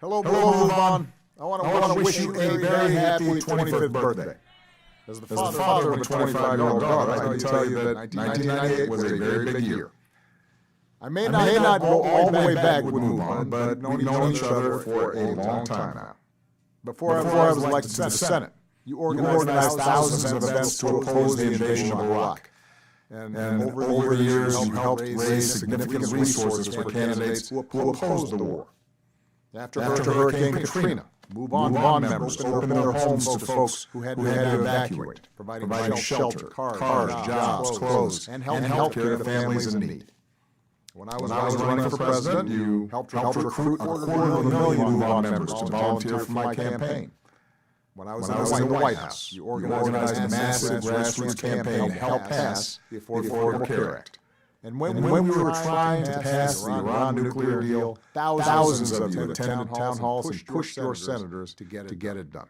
Hello, Move On. I want to wish you a very happy 25th birthday. As the father of a 25-year-old daughter, I can tell you that 1998 was a very big year. I may not go all the way back with Move On, but we've known each other for a long time now. Before I was elected to the Senate, you organized thousands of events to oppose the invasion of Iraq. And over the years, you helped raise significant resources for candidates who opposed the war. After Hurricane Katrina, Move On members opened their homes to folks who had to evacuate, providing shelter, cars, jobs, clothes, and health care to families in need. When I was running for president, you helped recruit a $250,000 Move On members to volunteer for my campaign. When I was in the White House, you organized a massive grassroots campaign to help pass the Affordable Care Act. And when we were trying to pass the Iran nuclear deal, thousands of you attended town halls and pushed your senators to get it done.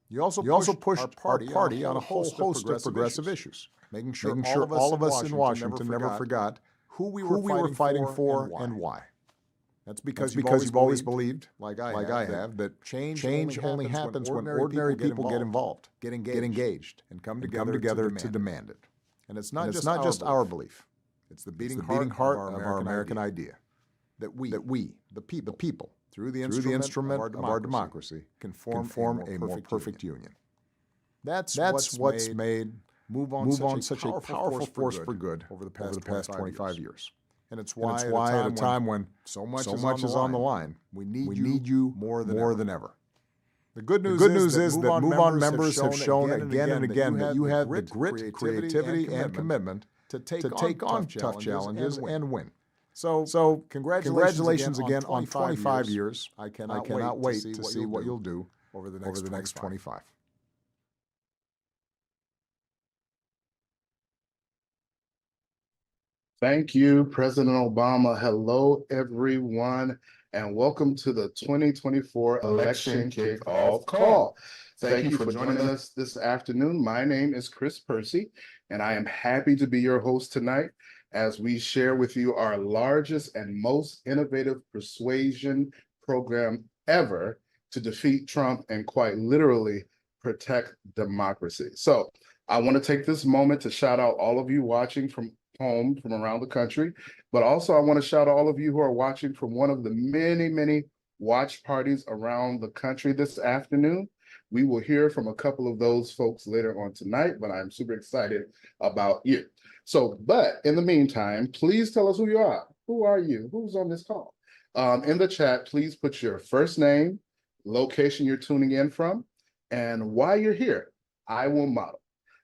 You also pushed our party on a whole host of progressive issues, making sure all of us in Washington never forgot who we were fighting for and why. That's because you've always believed, like I have, that change only happens when ordinary people get involved, get engaged, and come together to demand it. And it's not just our belief. It's the beating heart of our American idea that we, the people, through the instrument of our democracy, can form a more perfect union. That's what's made Move On such a powerful force for good over the past 25 years. And it's why at a time when so much is on the line, we need you more than ever. The good news is that Move On members have shown again and again that you have the grit, creativity, and commitment to take on tough challenges and win. So congratulations again on 25 years. I cannot wait to see what you'll do over the next 25. Thank you, President Obama. Hello, everyone, and welcome to the 2024 Election Kickoff Call. Thank you for joining us this afternoon. My name is Chris Percy, and I am happy to be your host tonight as we share with you our largest and most innovative persuasion program ever to defeat Trump and quite literally protect democracy. So I want to take this moment to shout out all of you watching from home, from around the country, but also I want to shout out all of you who are watching from one of the many watch parties around the country this afternoon. We will hear from a couple of those folks later on tonight, but I'm super excited about you. So, but in the meantime, please tell us who you are. Who are you? Who's on this call? In the chat, please put your first name, location you're tuning in from, and why you're here. I will model.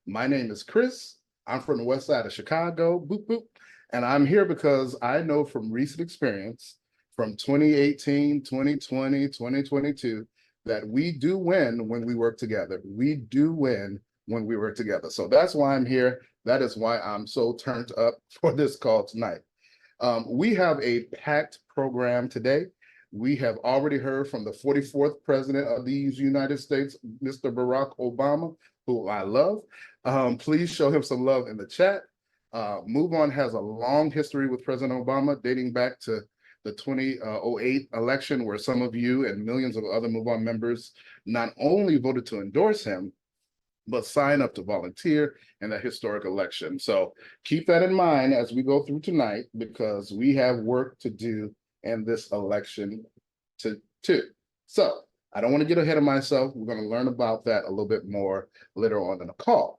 My name is Chris. I'm from the west side of Chicago, boop, boop. And I'm here because I know from recent experience from 2018, 2020, 2022, that we do win when we work together. We do win when we work together. So that's why I'm here. That is why I'm so turned up for this call tonight. We have a packed program today. We have already heard from the 44th president of these United States, Mr. Barack Obama, who I love. Please show him some love in the chat. Move On has a long history with President Obama, dating back to the 2008 election, where some of you and millions of other Move On members not only voted to endorse him, but sign up to volunteer in that historic election. So keep that in mind as we go through tonight, because we have work to do in this election too. So I don't want to get ahead of myself. We're going to learn about that a little bit more later on in the call.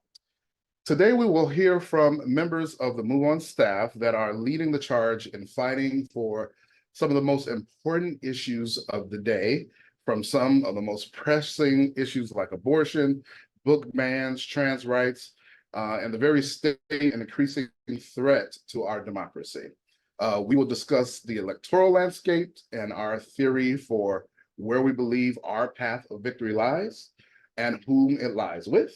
Today, we will hear from members of the Move On staff that are leading the charge in fighting for some of the most important issues of the day, from some of the most pressing issues like abortion, book bans, trans rights, and the very state and increasing threat to our democracy. We will discuss the electoral landscape and our theory for where we believe our path of victory lies and whom it lies with.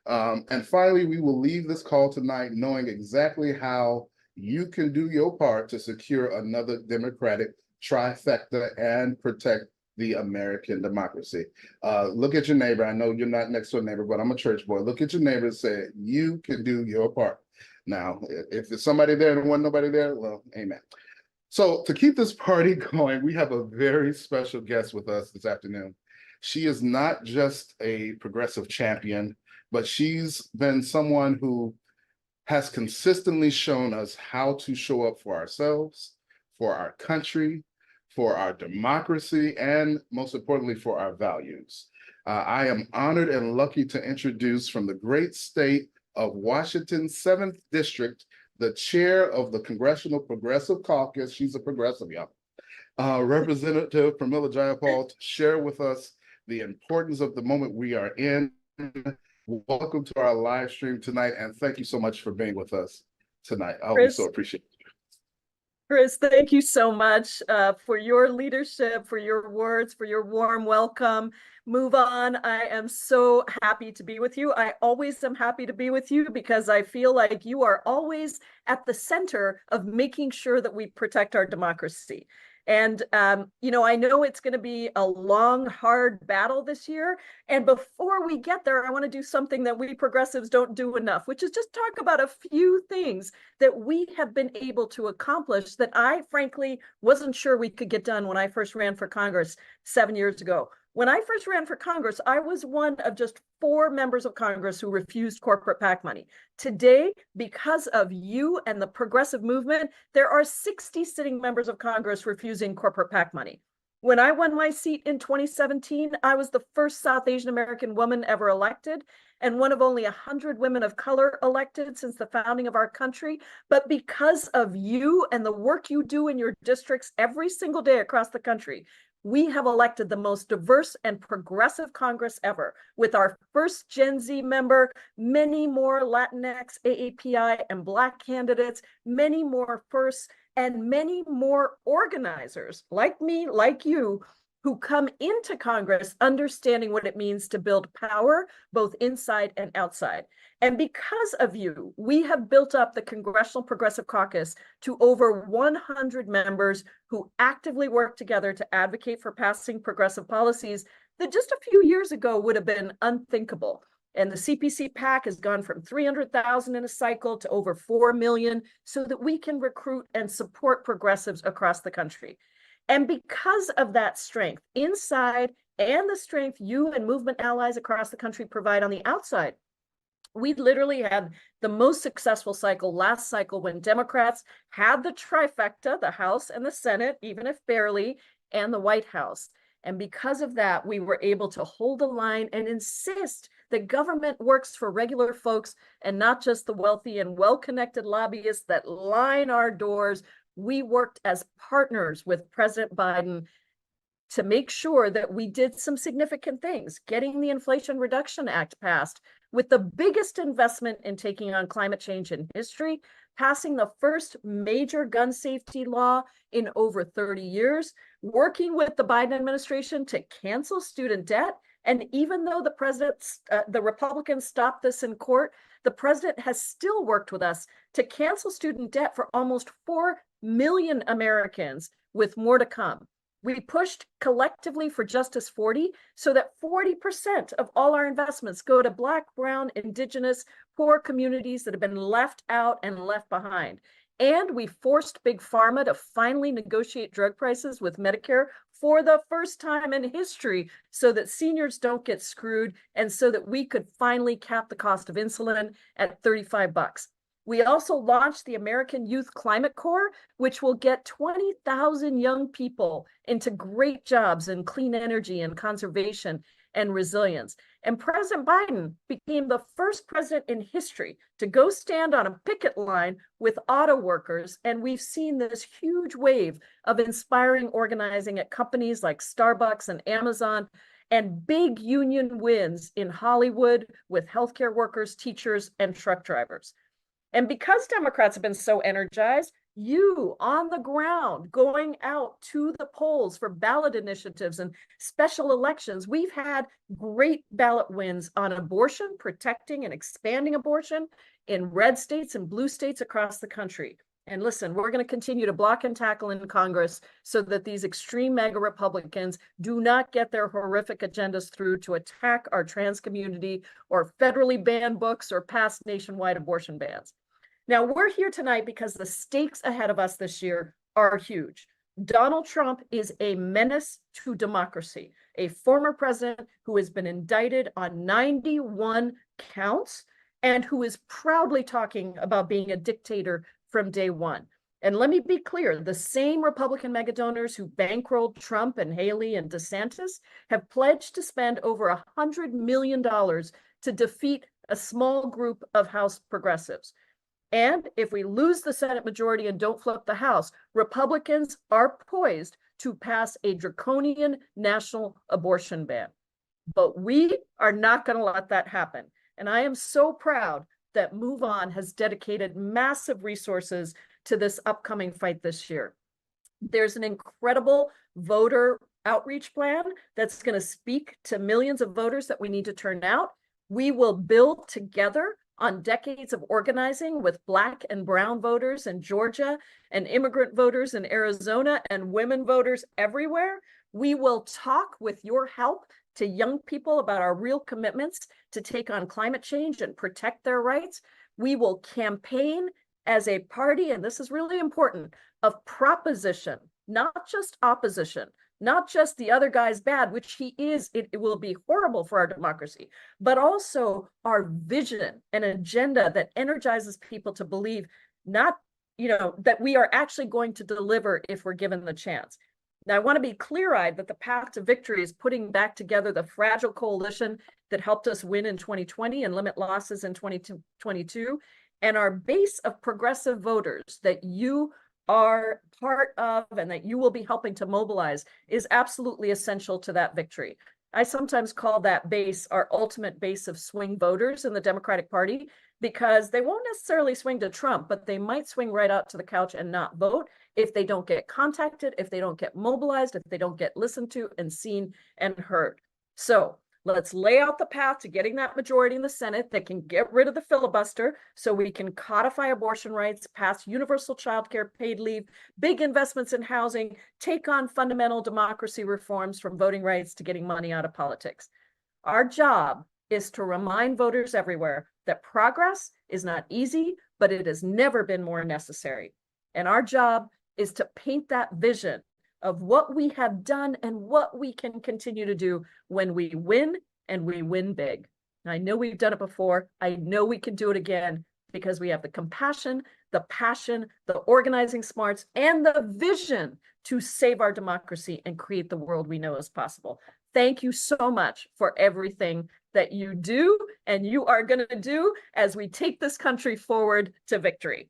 And finally, we will leave this call tonight knowing exactly how you can do your part to secure another Democratic trifecta and protect the American democracy. Look at your neighbor. I know you're not next to a neighbor, but I'm a church boy. Look at your neighbor and say, you can do your part. Now, if there's somebody there and wasn't nobody there, well, amen. So to keep this party going, we have a very special guest with us this afternoon. She is not just a progressive champion, but she's been someone who has consistently shown us how to show up for ourselves, for our country, for our democracy, and most importantly, for our values. I am honored and lucky to introduce from the great state of Washington's 7th District, the chair of the Congressional Progressive Caucus. She's a progressive, y'all. Representative Pramila Jayapal, to share with us the importance of the moment we are in. Welcome to our live stream tonight, and thank you so much for being with us tonight. We so appreciate it. Chris, thank you so much for your leadership, for your words, for your warm welcome. Move On. I am so happy to be with you. I always am happy to be with you because I feel like you are always at the center of making sure that we protect our democracy. And, you know, I know it's going to be a long, hard battle this year. And before we get there, I want to do something that we progressives don't do enough, which is just talk about a few things that we have been able to accomplish that I, frankly, wasn't sure we could get done when I first ran for Congress 7 years ago. When I first ran for Congress, I was one of just 4 members of Congress who refused corporate PAC money. Today, because of you and the progressive movement, there are 60 sitting members of Congress refusing corporate PAC money. When I won my seat in 2017, I was the first South Asian American woman ever elected and one of only 100 women of color elected since the founding of our country. But because of you and the work you do in your districts every single day across the country, we have elected the most diverse and progressive Congress ever, with our first Gen Z member, many more Latinx, AAPI, and Black candidates, many more firsts, and many more organizers like me, like you, who come into Congress understanding what it means to build power, both inside and outside. And because of you, we have built up the Congressional Progressive Caucus to over 100 members who actively work together to advocate for passing progressive policies that just a few years ago would have been unthinkable. And the CPC PAC has gone from 300,000 in a cycle to over 4 million so that we can recruit and support progressives across the country. And because of that strength inside and the strength you and movement allies across the country provide on the outside, we literally had the most successful cycle last cycle when Democrats had the trifecta, the House and the Senate, even if barely, and the White House. And because of that, we were able to hold the line and insist that government works for regular folks and not just the wealthy and well-connected lobbyists that line our doors. We worked as partners with President Biden to make sure that we did some significant things, getting the Inflation Reduction Act passed with the biggest investment in taking on climate change in history, passing the first major gun safety law in over 30 years, working with the Biden administration to cancel student debt. And even though the Republicans stopped this in court, the president has still worked with us to cancel student debt for almost 4 million Americans, with more to come. We pushed collectively for Justice 40 so that 40% of all our investments go to Black, Brown, Indigenous, poor communities that have been left out and left behind. And we forced Big Pharma to finally negotiate drug prices with Medicare for the first time in history so that seniors don't get screwed and so that we could finally cap the cost of insulin at $35. We also launched the American Youth Climate Corps, which will get 20,000 young people into great jobs in clean energy and conservation and resilience. And President Biden became the first president in history to go stand on a picket line with auto workers. And we've seen this huge wave of inspiring organizing at companies like Starbucks and Amazon, and big union wins in Hollywood with healthcare workers, teachers, and truck drivers. And because Democrats have been so energized, you on the ground going out to the polls for ballot initiatives and special elections, we've had great ballot wins on abortion, protecting and expanding abortion in red states and blue states across the country. And listen, we're going to continue to block and tackle in Congress so that these extreme MAGA Republicans do not get their horrific agendas through to attack our trans community or federally ban books or pass nationwide abortion bans. Now, we're here tonight because the stakes ahead of us this year are huge. Donald Trump is a menace to democracy, a former president who has been indicted on 91 counts and who is proudly talking about being a dictator from day one. And let me be clear, the same Republican mega donors who bankrolled Trump and Haley and DeSantis have pledged to spend over $100 million to defeat a small group of House progressives. And if we lose the Senate majority and don't flip the House, Republicans are poised to pass a draconian national abortion ban. But we are not going to let that happen. And I am so proud that MoveOn has dedicated massive resources to this upcoming fight this year. There's an incredible voter outreach plan that's going to speak to millions of voters that we need to turn out. We will build together on decades of organizing with Black and brown voters in Georgia and immigrant voters in Arizona and women voters everywhere. We will talk with your help to young people about our real commitments to take on climate change and protect their rights. We will campaign as a party, and this is really important, of proposition, not just opposition, not just the other guy's bad, which he is, it will be horrible for our democracy, but also our vision and agenda that energizes people to believe not, that we are actually going to deliver if we're given the chance. Now, I want to be clear-eyed that the path to victory is putting back together the fragile coalition that helped us win in 2020 and limit losses in 2022, and our base of progressive voters that you are part of and that you will be helping to mobilize is absolutely essential to that victory. I sometimes call that base our ultimate base of swing voters in the Democratic Party, because they won't necessarily swing to Trump, but they might swing right out to the couch and not vote if they don't get contacted, if they don't get mobilized, if they don't get listened to and seen and heard. So let's lay out the path to getting that majority in the Senate that can get rid of the filibuster so we can codify abortion rights, pass universal child care, paid leave, big investments in housing, take on fundamental democracy reforms from voting rights to getting money out of politics. Our job is to remind voters everywhere that progress is not easy, but it has never been more necessary. And our job is to paint that vision of what we have done and what we can continue to do when we win, and we win big. I know we've done it before. I know we can do it again because we have the compassion, the passion, the organizing smarts, and the vision to save our democracy and create the world we know is possible. Thank you so much for everything that you do and you are going to do as we take this country forward to victory.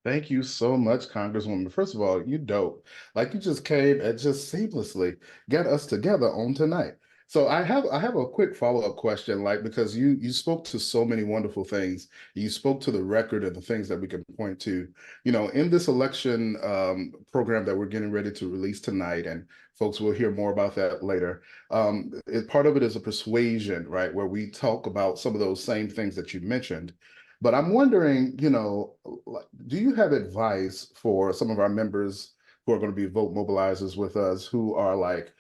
Thank you so much, Congresswoman. First of all, you dope. Like, you just came and just seamlessly get us together on tonight. So I have a quick follow-up question, like, because you spoke to so many wonderful things. You spoke to the record and the things that we can point to, in this election program that we're getting ready to release tonight, and folks will hear more about that later. Part of it is a persuasion, right, where we talk about some of those same things that you mentioned. But I'm wondering, do you have advice for some of our members who are going to be vote mobilizers with us, who are like,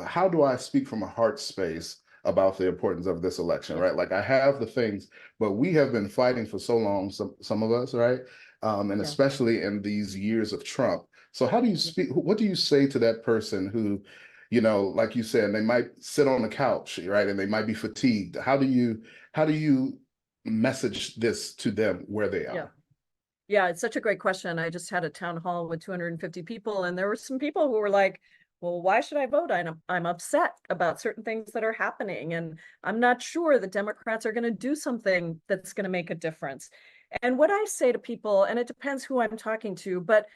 how do I speak from a heart space about the importance of this election, right? Like, I have the things, but we have been fighting for so long, some of us, right? And especially in these years of Trump. So how do you speak? What do you say to that person who, like you said, they might sit on the couch, right? And they might be fatigued. How do you message this to them where they are? Yeah, it's such a great question. I just had a town hall with 250 people, and there were some people who were like, well, why should I vote? I'm upset about certain things that are happening, and I'm not sure the Democrats are going to do something that's going to make a difference. And what I say to people, and it depends who I'm talking to, but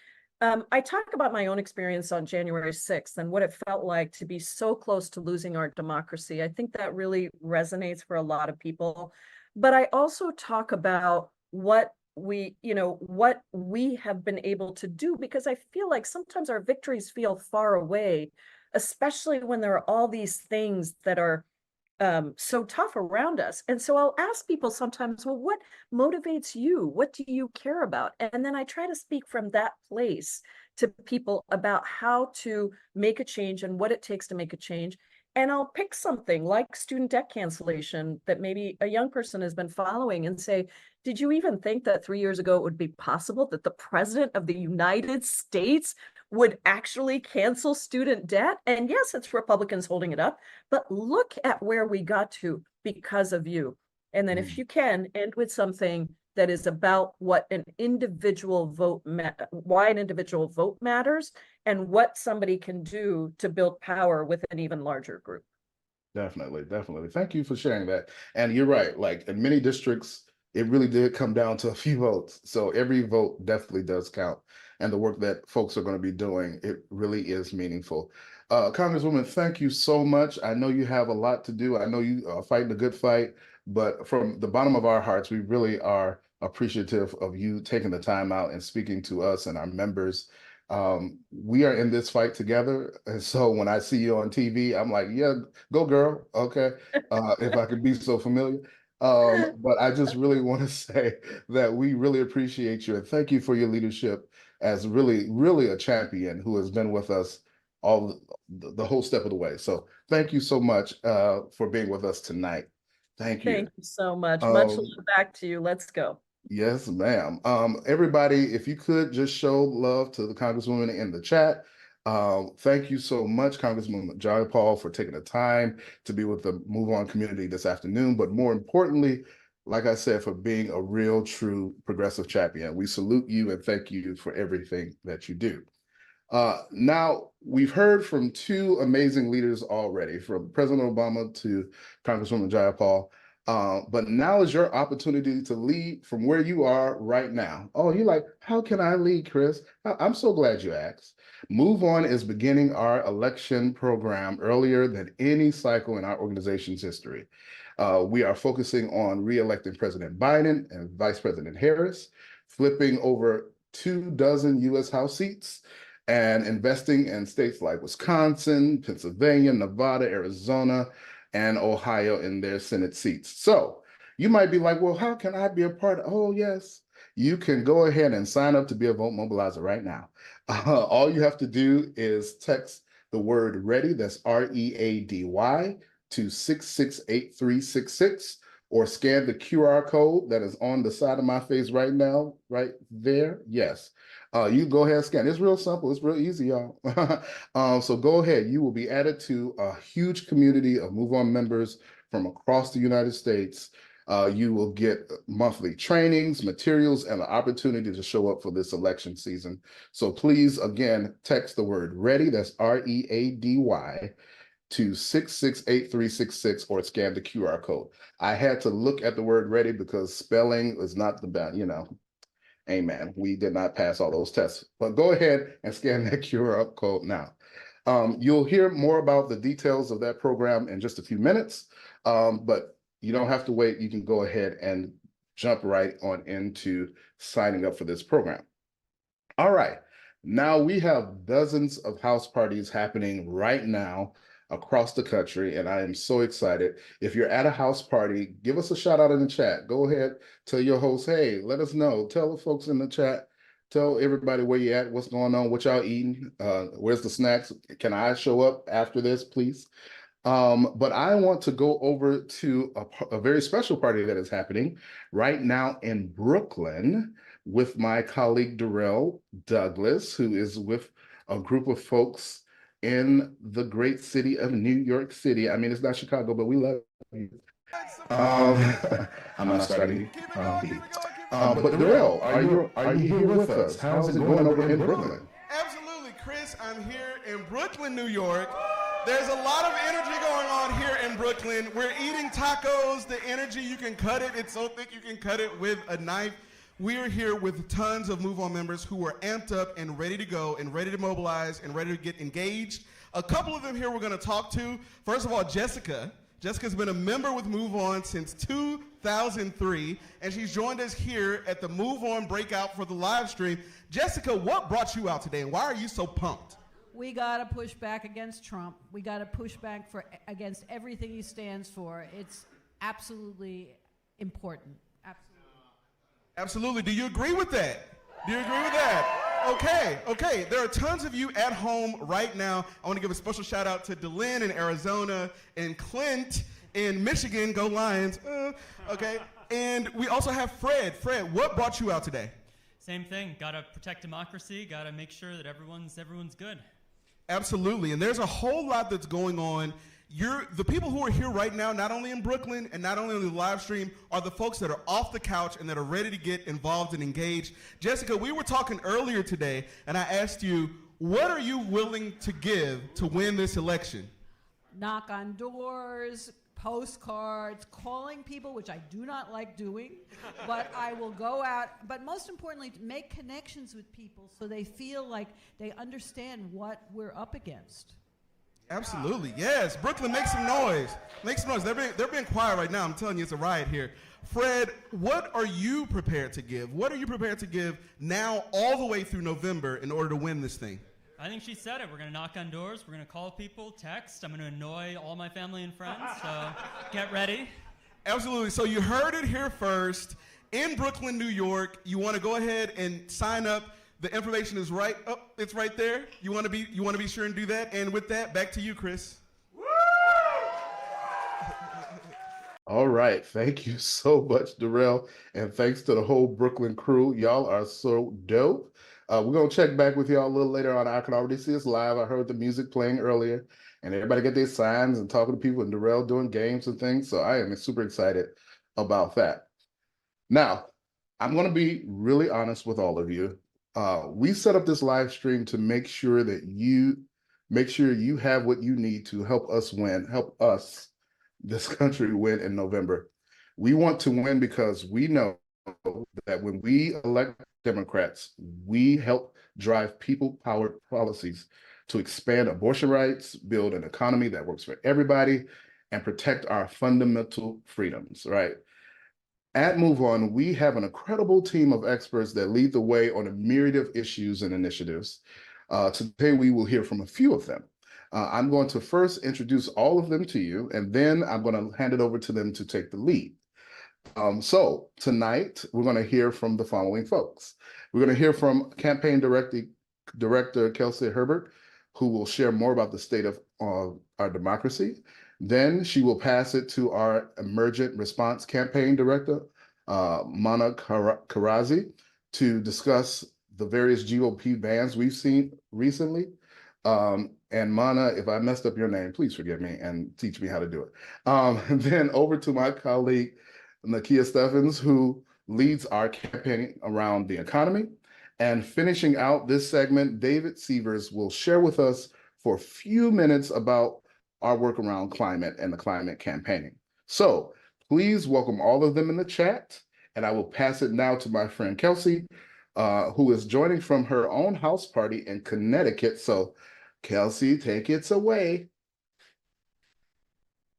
I talk about my own experience on January 6th and what it felt like to be so close to losing our democracy. I think that really resonates for a lot of people. But I also talk about what we have been able to do, because I feel like sometimes our victories feel far away, especially when there are all these things that are so tough around us. And so I'll ask people sometimes, well, what motivates you? What do you care about? And then I try to speak from that place to people about how to make a change and what it takes to make a change. And I'll pick something like student debt cancellation that maybe a young person has been following and say, did you even think that 3 years ago it would be possible that the president of the United States would actually cancel student debt? And yes, it's Republicans holding it up, but look at where we got to because of you. And then if you can end with something that is about what an individual vote, why an individual vote matters and what somebody can do to build power with an even larger group. Definitely, definitely. Thank you for sharing that. And you're right, like in many districts, it really did come down to a few votes. So every vote definitely does count. And the work that folks are going to be doing, it really is meaningful. Congresswoman, thank you so much. I know you have a lot to do. I know you are fighting a good fight, but from the bottom of our hearts, we really are appreciative of you taking the time out and speaking to us and our members. We are in this fight together. And so when I see you on TV, I'm like, yeah, go girl. Okay. If I could be so familiar. But I just really want to say that we really appreciate you and thank you for your leadership as really, really a champion who has been with us all the whole step of the way. So thank you so much for being with us tonight. Thank you. Thank you so much. Much love back to you. Let's go. Yes, ma'am. Everybody, if you could just show love to the Congresswoman in the chat. Thank you so much, Congresswoman Jayapal, for taking the time to be with the Move On community this afternoon. But more importantly, like I said, for being a real, true progressive champion. We salute you and thank you for everything that you do. Now, we've heard from two amazing leaders already, from President Obama to Congresswoman Jayapal. But now is your opportunity to lead from where you are right now. Oh, you're like, how can I lead, Chris? I'm so glad you asked. Move On is beginning our election program earlier than any cycle in our organization's history. We are focusing on re-electing President Biden and Vice President Harris, flipping over 24 U.S. House seats, and investing in states like Wisconsin, Pennsylvania, Nevada, Arizona, and Ohio in their Senate seats. So you might be like, well, how can I be a part of? Oh, yes, you can go ahead and sign up to be a vote mobilizer right now. All you have to do is text the word ready, that's READY, to 668366, or scan the QR code that is on the side of my face right now, right there. Yes. You go ahead and scan. It's real simple. It's real easy, y'all. So go ahead. You will be added to a huge community of Move On members from across the United States. You will get monthly trainings, materials, and the opportunity to show up for this election season. So please, again, text the word READY, that's READY, to 668366, or scan the QR code. I had to look at the word ready because spelling is not the best, Amen. We did not pass all those tests, but go ahead and scan that QR code now. You'll hear more about the details of that program in just a few minutes, but you don't have to wait. You can go ahead and jump right on into signing up for this program. All right. Now we have dozens of house parties happening right now across the country, and I am so excited. If you're at a house party, give us a shout out in the chat. Go ahead, tell your host, hey, let us know. Tell the folks in the chat, tell everybody where you're at, what's going on, what y'all eating, where's the snacks? Can I show up after this, please? But I want to go over to a very special party that is happening right now in Brooklyn with my colleague Darrell Douglas, who is with a group of folks in the great city of New York City. I mean, it's not Chicago, but we love you. I'm not starting. But Darrell, are you here with us? How's it going over in Brooklyn? Absolutely, Chris. I'm here in Brooklyn, New York. There's a lot of energy going on here in Brooklyn. We're eating tacos. The energy, you can cut it. It's so thick you can cut it with a knife. We are here with tons of Move On members who are amped up and ready to go and ready to mobilize and ready to get engaged. A couple of them here we're going to talk to. First of all, Jessica. Jessica's been a member with Move On since 2003, and she's joined us here at the Move On breakout for the live stream. Jessica, what brought you out today, and why are you so pumped? We got to push back against Trump. We got to push back against everything he stands for. It's absolutely important. Absolutely. Absolutely. Do you agree with that? Do you agree with that? Okay. There are tons of you at home right now. I want to give a special shout out to Delyn in Arizona and Clint in Michigan. Go Lions. Okay. And we also have Fred. Fred, what brought you out today? Same thing. Gotta protect democracy. Gotta make sure that everyone's good. Absolutely. And there's a whole lot that's going on. The people who are here right now, not only in Brooklyn and not only on the live stream, are the folks that are off the couch and that are ready to get involved and engaged. Jessica, we were talking earlier today, and I asked you, what are you willing to give to win this election? Knock on doors, postcards, calling people, which I do not like doing, but I will go out. But most importantly, to make connections with people so they feel like they understand what we're up against. Absolutely, yes. Brooklyn, make some noise. Make some noise. They're being quiet right now. I'm telling you, it's a riot here. Fred, what are you prepared to give? What are you prepared to give now all the way through November in order to win this thing? I think she said it. We're going to knock on doors. We're going to call people, text. I'm going to annoy all my family and friends, so get ready. Absolutely. So you heard it here first. In Brooklyn, New York, you want to go ahead and sign up. The information is right. Oh, it's right there. You want to be sure and do that. And with that, back to you, Chris. All right. Thank you so much, Darrell. And thanks to the whole Brooklyn crew. Y'all are so dope. We're going to check back with y'all a little later on. I can already see us live. I heard the music playing earlier. And everybody got their signs and talking to people and Darrell doing games and things. So I am super excited about that. Now, I'm going to be really honest with all of you. We set up this live stream to make sure you have what you need to help us, this country, win in November. We want to win because we know that when we elect Democrats, we help drive people-powered policies to expand abortion rights, build an economy that works for everybody, and protect our fundamental freedoms, right? At MoveOn, we have an incredible team of experts that lead the way on a myriad of issues and initiatives. Today, we will hear from a few of them. I'm going to first introduce all of them to you, and then I'm going to hand it over to them to take the lead. So tonight, we're going to hear from the following folks. We're going to hear from Campaign Director Kelsey Herbert, who will share more about the state of our democracy. Then she will pass it to our Emergent Response Campaign Director, Mana Karazi, to discuss the various GOP bans we've seen recently. And Mana, if I messed up your name, please forgive me and teach me how to do it. Then over to my colleague, Nakia Steffens, who leads our campaign around the economy. And finishing out this segment, David Sievers will share with us for a few minutes about our work around climate and the climate campaigning. So please welcome all of them in the chat. And I will pass it now to my friend Kelsey, who is joining from her own house party in Connecticut. So Kelsey, take it away.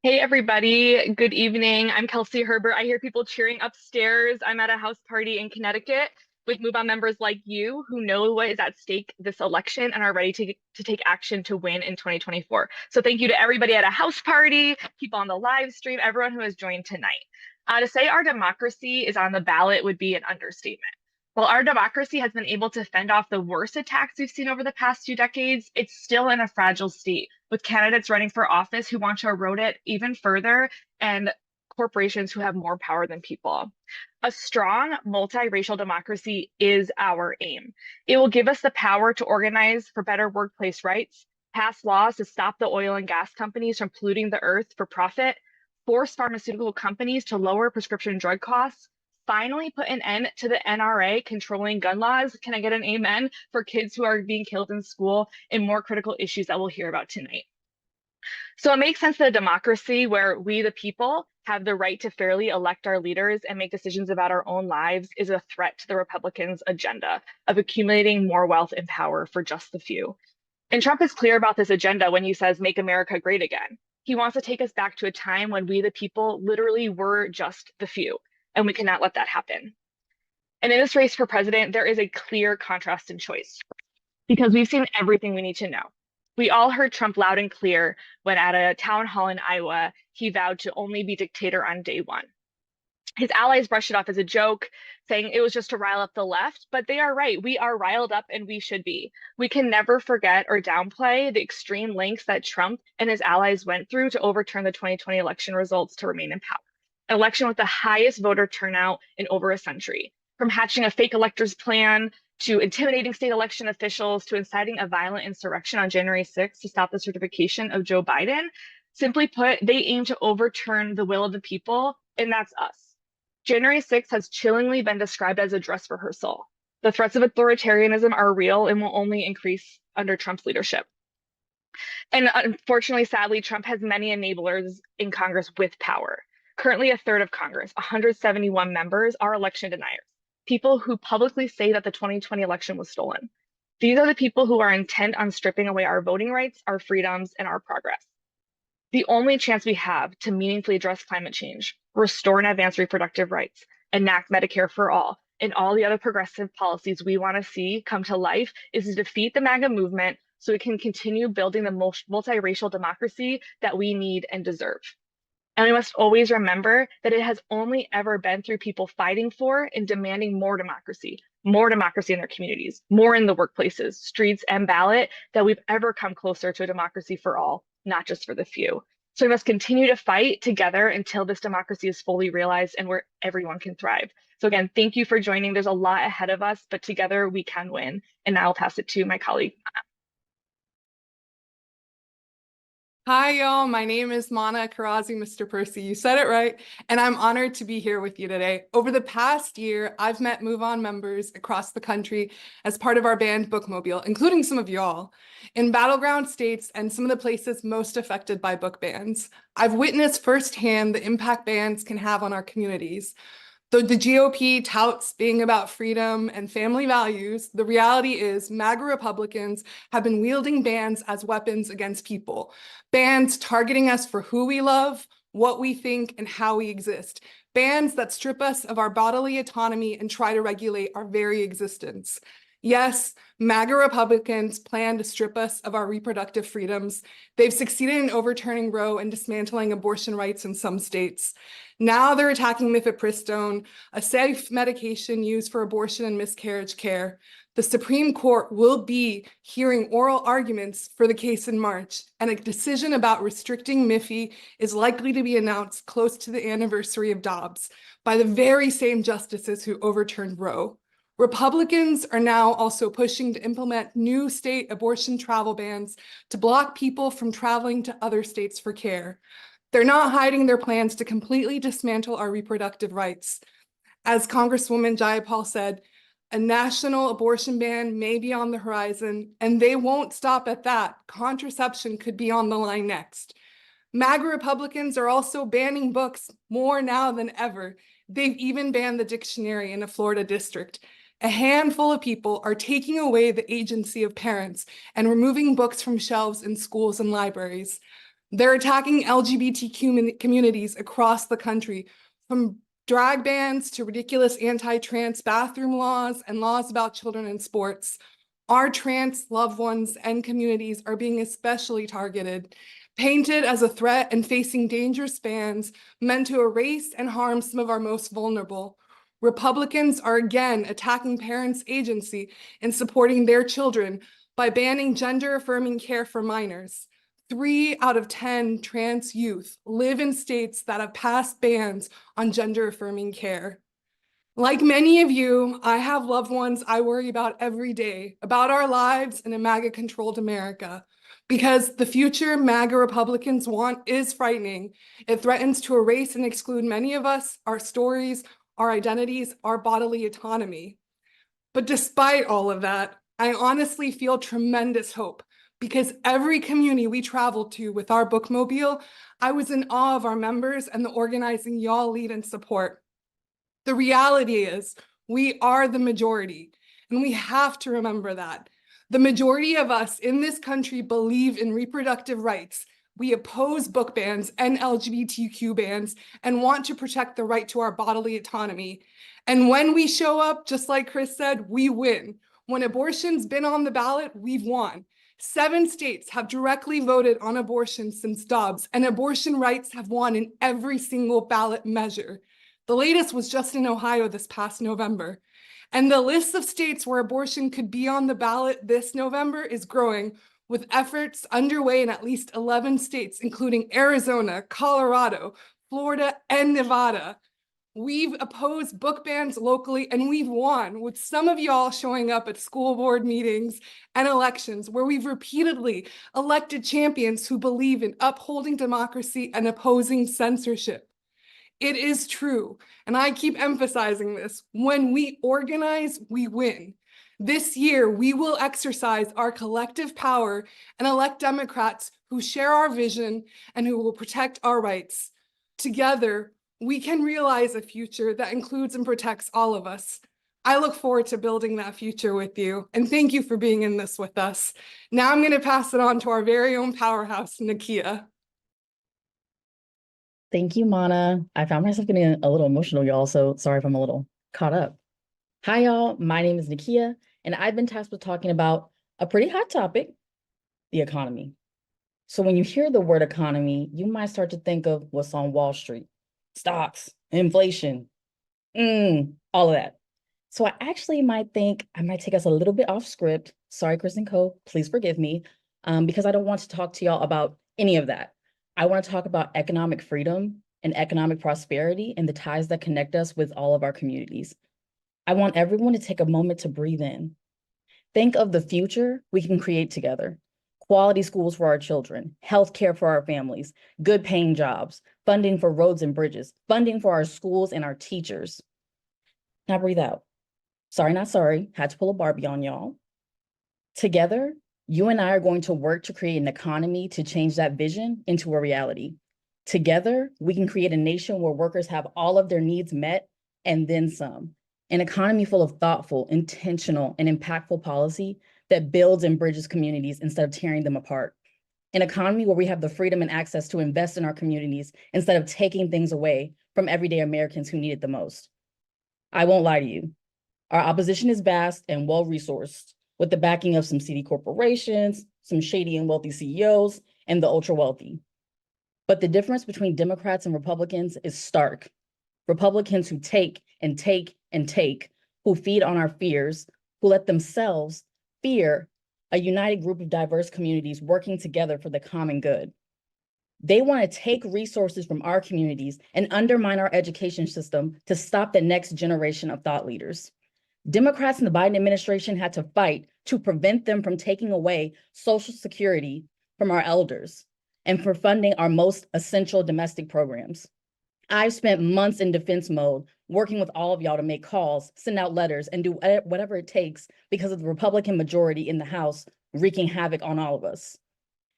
Hey everybody, good evening. I'm Kelsey Herbert. I hear people cheering upstairs. I'm at a house party in Connecticut with MoveOn members like you who know what is at stake this election and are ready to take action to win in 2024. So thank you to everybody at a house party, people on the live stream, everyone who has joined tonight. To say our democracy is on the ballot would be an understatement. While our democracy has been able to fend off the worst attacks we've seen over the past 2 decades, it's still in a fragile state, with candidates running for office who want to erode it even further and corporations who have more power than people. A strong multiracial democracy is our aim. It will give us the power to organize for better workplace rights, pass laws to stop the oil and gas companies from polluting the earth for profit, force pharmaceutical companies to lower prescription drug costs, finally put an end to the NRA controlling gun laws. Can I get an amen for kids who are being killed in school, and more critical issues that we'll hear about tonight? So it makes sense that a democracy where we, the people, have the right to fairly elect our leaders and make decisions about our own lives is a threat to the Republicans' agenda of accumulating more wealth and power for just the few. And Trump is clear about this agenda when he says, "Make America great again." He wants to take us back to a time when we, the people, literally were just the few, and we cannot let that happen. And in this race for president, there is a clear contrast in choice because we've seen everything we need to know. We all heard Trump loud and clear when at a town hall in Iowa, he vowed to only be dictator on day one. His allies brushed it off as a joke, saying it was just to rile up the left, but they are right. We are riled up and we should be. We can never forget or downplay the extreme lengths that Trump and his allies went through to overturn the 2020 election results to remain in power. An election with the highest voter turnout in over a century. From hatching a fake electors plan to intimidating state election officials to inciting a violent insurrection on January 6th to stop the certification of Joe Biden. Simply put, they aim to overturn the will of the people, and that's us. January 6th has chillingly been described as a dress rehearsal. The threats of authoritarianism are real and will only increase under Trump's leadership. And unfortunately, sadly, Trump has many enablers in Congress with power. Currently, a third of Congress, 171 members, are election deniers, people who publicly say that the 2020 election was stolen. These are the people who are intent on stripping away our voting rights, our freedoms, and our progress. The only chance we have to meaningfully address climate change, restore and advance reproductive rights, enact Medicare for all, and all the other progressive policies we want to see come to life is to defeat the MAGA movement so we can continue building the multiracial democracy that we need and deserve. And we must always remember that it has only ever been through people fighting for and demanding more democracy in their communities, more in the workplaces, streets, and ballot, that we've ever come closer to a democracy for all, not just for the few. So we must continue to fight together until this democracy is fully realized and where everyone can thrive. So again, thank you for joining. There's a lot ahead of us, but together we can win. And now I'll pass it to my colleague, Anna. Hi, y'all. My name is Mana Karazi, Mr. Percy. You said it right. And I'm honored to be here with you today. Over the past year, I've met MoveOn members across the country as part of our band Bookmobile, including some of y'all, in battleground states and some of the places most affected by book bans. I've witnessed firsthand the impact bans can have on our communities. Though the GOP touts being about freedom and family values, the reality is MAGA Republicans have been wielding bans as weapons against people. Bans targeting us for who we love, what we think, and how we exist. Bans that strip us of our bodily autonomy and try to regulate our very existence. Yes, MAGA Republicans plan to strip us of our reproductive freedoms. They've succeeded in overturning Roe and dismantling abortion rights in some states. Now they're attacking mifepristone, a safe medication used for abortion and miscarriage care. The Supreme Court will be hearing oral arguments for the case in March, and a decision about restricting Miffy is likely to be announced close to the anniversary of Dobbs by the very same justices who overturned Roe. Republicans are now also pushing to implement new state abortion travel bans to block people from traveling to other states for care. They're not hiding their plans to completely dismantle our reproductive rights. As Congresswoman Jayapal said, a national abortion ban may be on the horizon, and they won't stop at that. Contraception could be on the line next. MAGA Republicans are also banning books more now than ever. They've even banned the dictionary in a Florida district. A handful of people are taking away the agency of parents and removing books from shelves in schools and libraries. They're attacking LGBTQ communities across the country, from drag bans to ridiculous anti-trans bathroom laws and laws about children in sports. Our trans loved ones and communities are being especially targeted, painted as a threat and facing dangerous bans meant to erase and harm some of our most vulnerable. Republicans are again attacking parents' agency in supporting their children by banning gender-affirming care for minors. 3 out of 10 trans youth live in states that have passed bans on gender-affirming care. Like many of you, I have loved ones I worry about every day, about our lives in a MAGA-controlled America, because the future MAGA Republicans want is frightening. It threatens to erase and exclude many of us, our stories, our identities, our bodily autonomy. But despite all of that, I honestly feel tremendous hope, because every community we traveled to with our bookmobile, I was in awe of our members and the organizing y'all lead and support. The reality is we are the majority, and we have to remember that. The majority of us in this country believe in reproductive rights. We oppose book bans and LGBTQ bans and want to protect the right to our bodily autonomy. And when we show up, just like Chris said, we win. When abortion's been on the ballot, we've won. 7 states have directly voted on abortion since Dobbs, and abortion rights have won in every single ballot measure. The latest was just in Ohio this past November. And the list of states where abortion could be on the ballot this November is growing, with efforts underway in at least 11 states, including Arizona, Colorado, Florida, and Nevada. We've opposed book bans locally, and we've won, with some of y'all showing up at school board meetings and elections where we've repeatedly elected champions who believe in upholding democracy and opposing censorship. It is true, and I keep emphasizing this, when we organize, we win. This year, we will exercise our collective power and elect Democrats who share our vision and who will protect our rights. Together, we can realize a future that includes and protects all of us. I look forward to building that future with you, and thank you for being in this with us. Now I'm going to pass it on to our very own powerhouse, Nakia. Thank you, Mana. I found myself getting a little emotional, y'all, so sorry if I'm a little caught up. Hi, y'all. My name is Nakia, and I've been tasked with talking about a pretty hot topic, the economy. So when you hear the word economy, you might start to think of what's on Wall Street, stocks, inflation, all of that. So I actually might think I might take us a little bit off script. Sorry, Chris and Co, please forgive me, because I don't want to talk to y'all about any of that. I want to talk about economic freedom and economic prosperity and the ties that connect us with all of our communities. I want everyone to take a moment to breathe in. Think of the future we can create together. Quality schools for our children, healthcare for our families, good paying jobs, funding for roads and bridges, funding for our schools and our teachers. Now breathe out. Sorry, not sorry. Had to pull a Barbie on y'all. Together, you and I are going to work to create an economy to change that vision into a reality. Together, we can create a nation where workers have all of their needs met and then some. An economy full of thoughtful, intentional, and impactful policy that builds and bridges communities instead of tearing them apart. An economy where we have the freedom and access to invest in our communities instead of taking things away from everyday Americans who need it the most. I won't lie to you. Our opposition is vast and well-resourced, with the backing of some seedy corporations, some shady and wealthy CEOs, and the ultra-wealthy. But the difference between Democrats and Republicans is stark. Republicans who take and take and take, who feed on our fears, who let themselves fear a united group of diverse communities working together for the common good. They want to take resources from our communities and undermine our education system to stop the next generation of thought leaders. Democrats in the Biden administration had to fight to prevent them from taking away Social Security from our elders and for funding our most essential domestic programs. I've spent months in defense mode, working with all of y'all to make calls, send out letters, and do whatever it takes because of the Republican majority in the House wreaking havoc on all of us.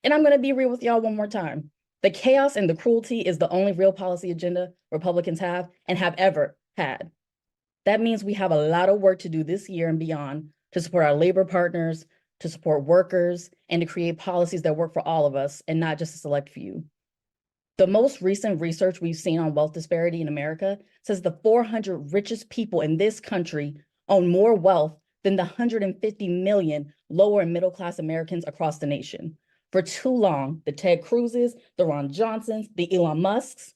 And I'm going to be real with y'all one more time. The chaos and the cruelty is the only real policy agenda Republicans have and have ever had. That means we have a lot of work to do this year and beyond to support our labor partners, to support workers, and to create policies that work for all of us and not just a select few. The most recent research we've seen on wealth disparity in America says the 400 richest people in this country own more wealth than the 150 million lower and middle class Americans across the nation. For too long, the Ted Cruzes, the Ron Johnsons, the Elon Musks,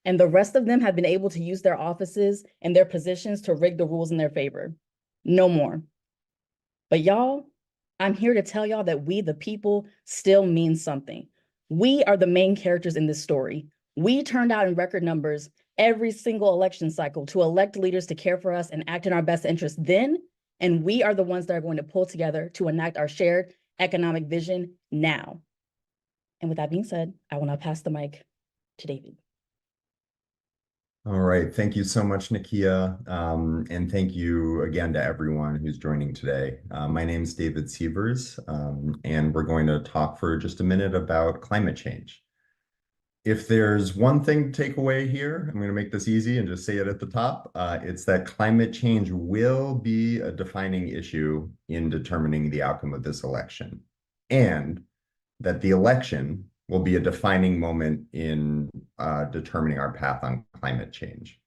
and the rest of them have been able to use their offices and their positions to rig the rules in their favor. No more. But y'all, I'm here to tell y'all that we, the people, still mean something. We are the main characters in this story. We turned out in record numbers every single election cycle to elect leaders to care for us and act in our best interest then, and we are the ones that are going to pull together to enact our shared economic vision now. And with that being said, I will now pass the mic to David. All right, thank you so much, Nakia, and thank you again to everyone who's joining today. My name is David Sievers, and we're going to talk for just a minute about climate change. If there's one thing to take away here, I'm going to make this easy and just say it at the top. It's that climate change will be a defining issue in determining the outcome of this election, and that the election will be a defining moment in determining our path on climate change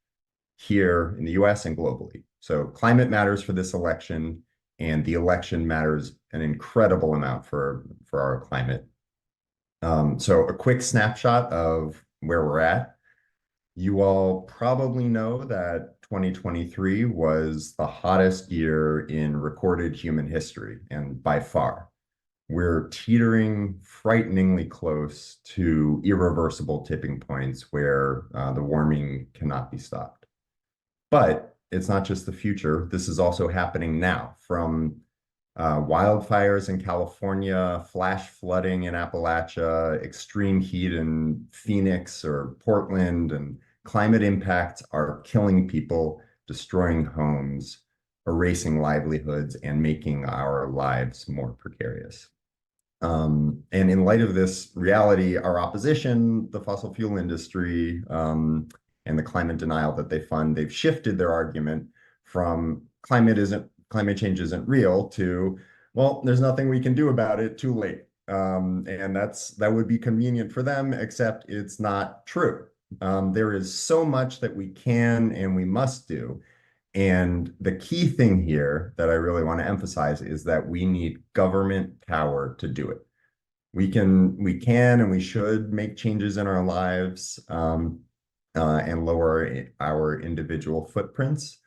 here in the US and globally. So climate matters for this election, and the election matters an incredible amount for our climate. So a quick snapshot of where we're at. You all probably know that 2023 was the hottest year in recorded human history, and by far. We're teetering frighteningly close to irreversible tipping points where the warming cannot be stopped. But it's not just the future. This is also happening now, from wildfires in California, flash flooding in Appalachia, extreme heat in Phoenix or Portland, and climate impacts are killing people, destroying homes, erasing livelihoods, and making our lives more precarious. And in light of this reality, our opposition, the fossil fuel industry, and the climate denial that they fund, they've shifted their argument from climate change isn't real to, well, there's nothing we can do about it, too late. And that would be convenient for them, except it's not true. There is so much that we can and we must do. And the key thing here that I really want to emphasize is that we need government power to do it. We can and we should make changes in our lives and lower our individual footprints.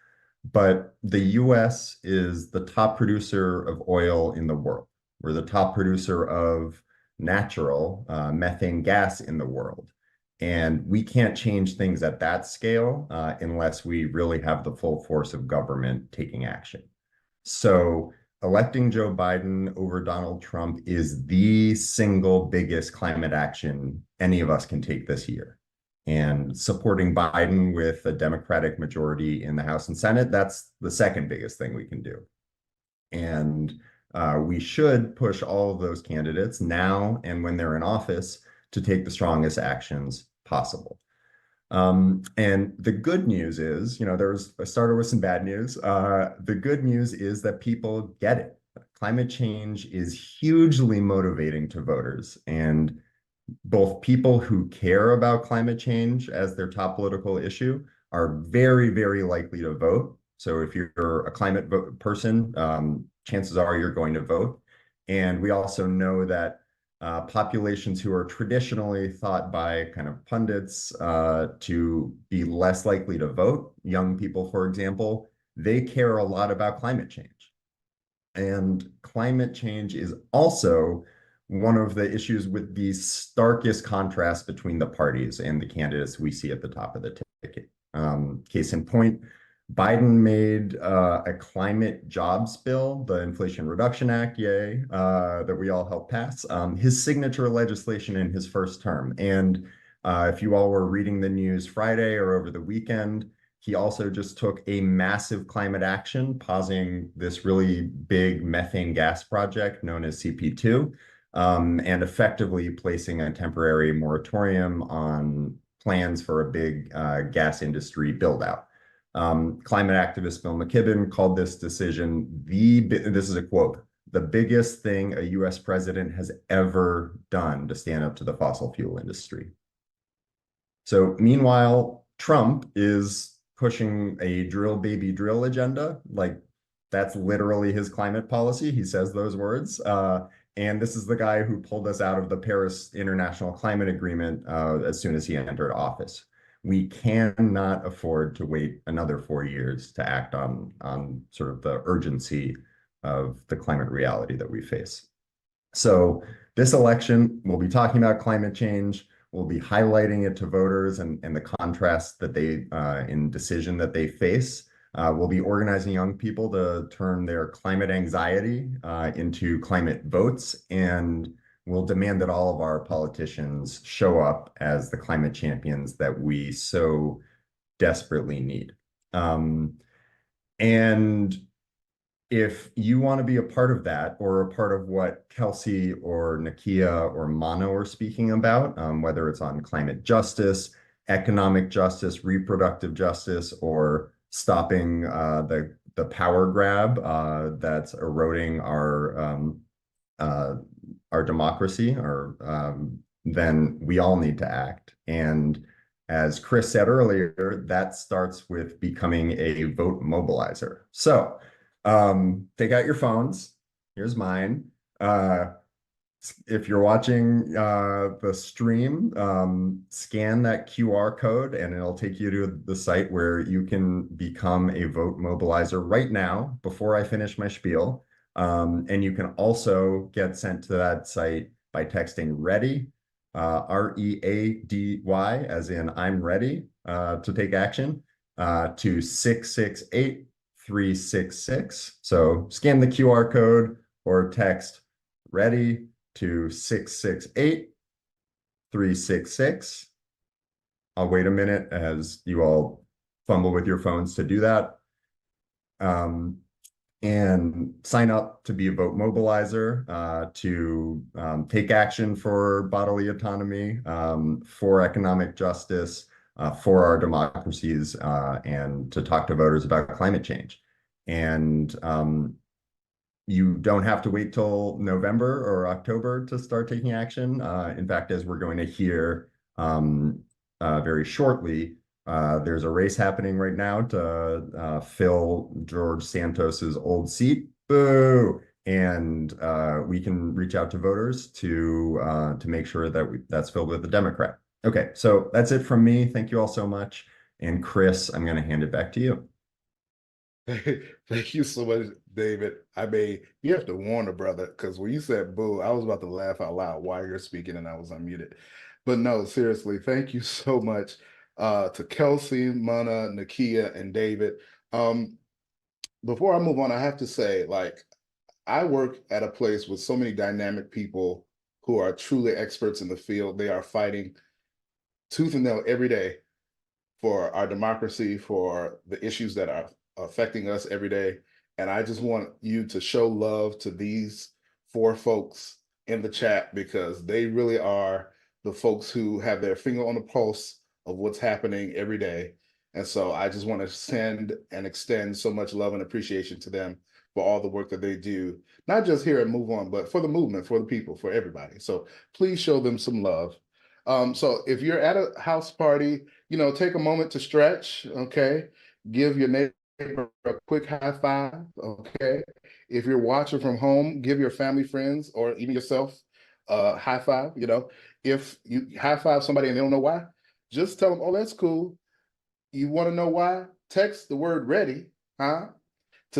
But the US is the top producer of oil in the world. We're the top producer of natural methane gas in the world. And we can't change things at that scale unless we really have the full force of government taking action. So electing Joe Biden over Donald Trump is the single biggest climate action any of us can take this year. And supporting Biden with a Democratic majority in the House and Senate, that's the second biggest thing we can do. And we should push all of those candidates now and when they're in office to take the strongest actions possible. And the good news is, I started with some bad news. The good news is that people get it. Climate change is hugely motivating to voters, and both people who care about climate change as their top political issue are very, very likely to vote. So if you're a climate person, chances are you're going to vote. And we also know that populations who are traditionally thought by kind of pundits to be less likely to vote, young people, for example, they care a lot about climate change. And climate change is also one of the issues with the starkest contrast between the parties and the candidates we see at the top of the ticket. Case in point, Biden made a climate jobs bill, the Inflation Reduction Act, yay, that we all helped pass, his signature legislation in his first term. And if you all were reading the news Friday or over the weekend, he also just took a massive climate action, pausing this really big methane gas project known as CP2, and effectively placing a temporary moratorium on plans for a big gas industry build out. Climate activist Bill McKibben called this decision this is a quote, the biggest thing a US president has ever done to stand up to the fossil fuel industry. So meanwhile, Trump is pushing a drill baby drill agenda. Like, that's literally his climate policy. He says those words. And this is the guy who pulled us out of the Paris International Climate Agreement as soon as he entered office. We cannot afford to wait another 4 years to act on sort of the urgency of the climate reality that we face. So this election, we'll be talking about climate change. We'll be highlighting it to voters and the contrast that they, in decision that they face. We'll be organizing young people to turn their climate anxiety into climate votes, and we'll demand that all of our politicians show up as the climate champions that we so desperately need. And if you want to be a part of that, or a part of what Kelsey or Nakia or Mano are speaking about, whether it's on climate justice, economic justice, reproductive justice, or stopping the power grab that's eroding our democracy, then we all need to act. And as Chris said earlier, that starts with becoming a vote mobilizer. So take out your phones. Here's mine. if you're watching the stream, scan that QR code and it'll take you to the site where you can become a vote mobilizer right now before I finish my spiel. And you can also get sent to that site by texting READY, READY, as in I'm ready to take action, to 668-366. So scan the QR code or text READY to 668-366. I'll wait a minute as you all fumble with your phones to do that. And sign up to be a vote mobilizer, to take action for bodily autonomy, for economic justice, for our democracies, and to talk to voters about climate change. And you don't have to wait till November or October to start taking action. In fact, as we're going to hear very shortly, there's a race happening right now to fill George Santos's old seat. Boo! And we can reach out to voters to make sure that that's filled with a Democrat. Okay, so that's it from me. Thank you all so much. And Chris, I'm going to hand it back to you. Thank you so much, David. I mean, you have to warn a brother, because when you said boo, I was about to laugh out loud while you're speaking and I was unmuted. But no, seriously, thank you so much to Kelsey, Mana, Nakia, and David. Before I move on, I have to say, like, I work at a place with so many dynamic people who are truly experts in the field. They are fighting tooth and nail every day for our democracy, for the issues that are affecting us every day. And I just want you to show love to these 4 folks in the chat, because they really are the folks who have their finger on the pulse of what's happening every day. And so I just want to send and extend so much love and appreciation to them for all the work that they do, not just here at Move On, but for the movement, for the people, for everybody. So please show them some love. So if you're at a house party, you know, take a moment to stretch, okay? Give your neighbor a quick high five, okay? If you're watching from home, give your family, friends, or even yourself a high five. You know, if you high five somebody and they don't know why, just tell them, oh, that's cool. You want to know why? Text the word ready, to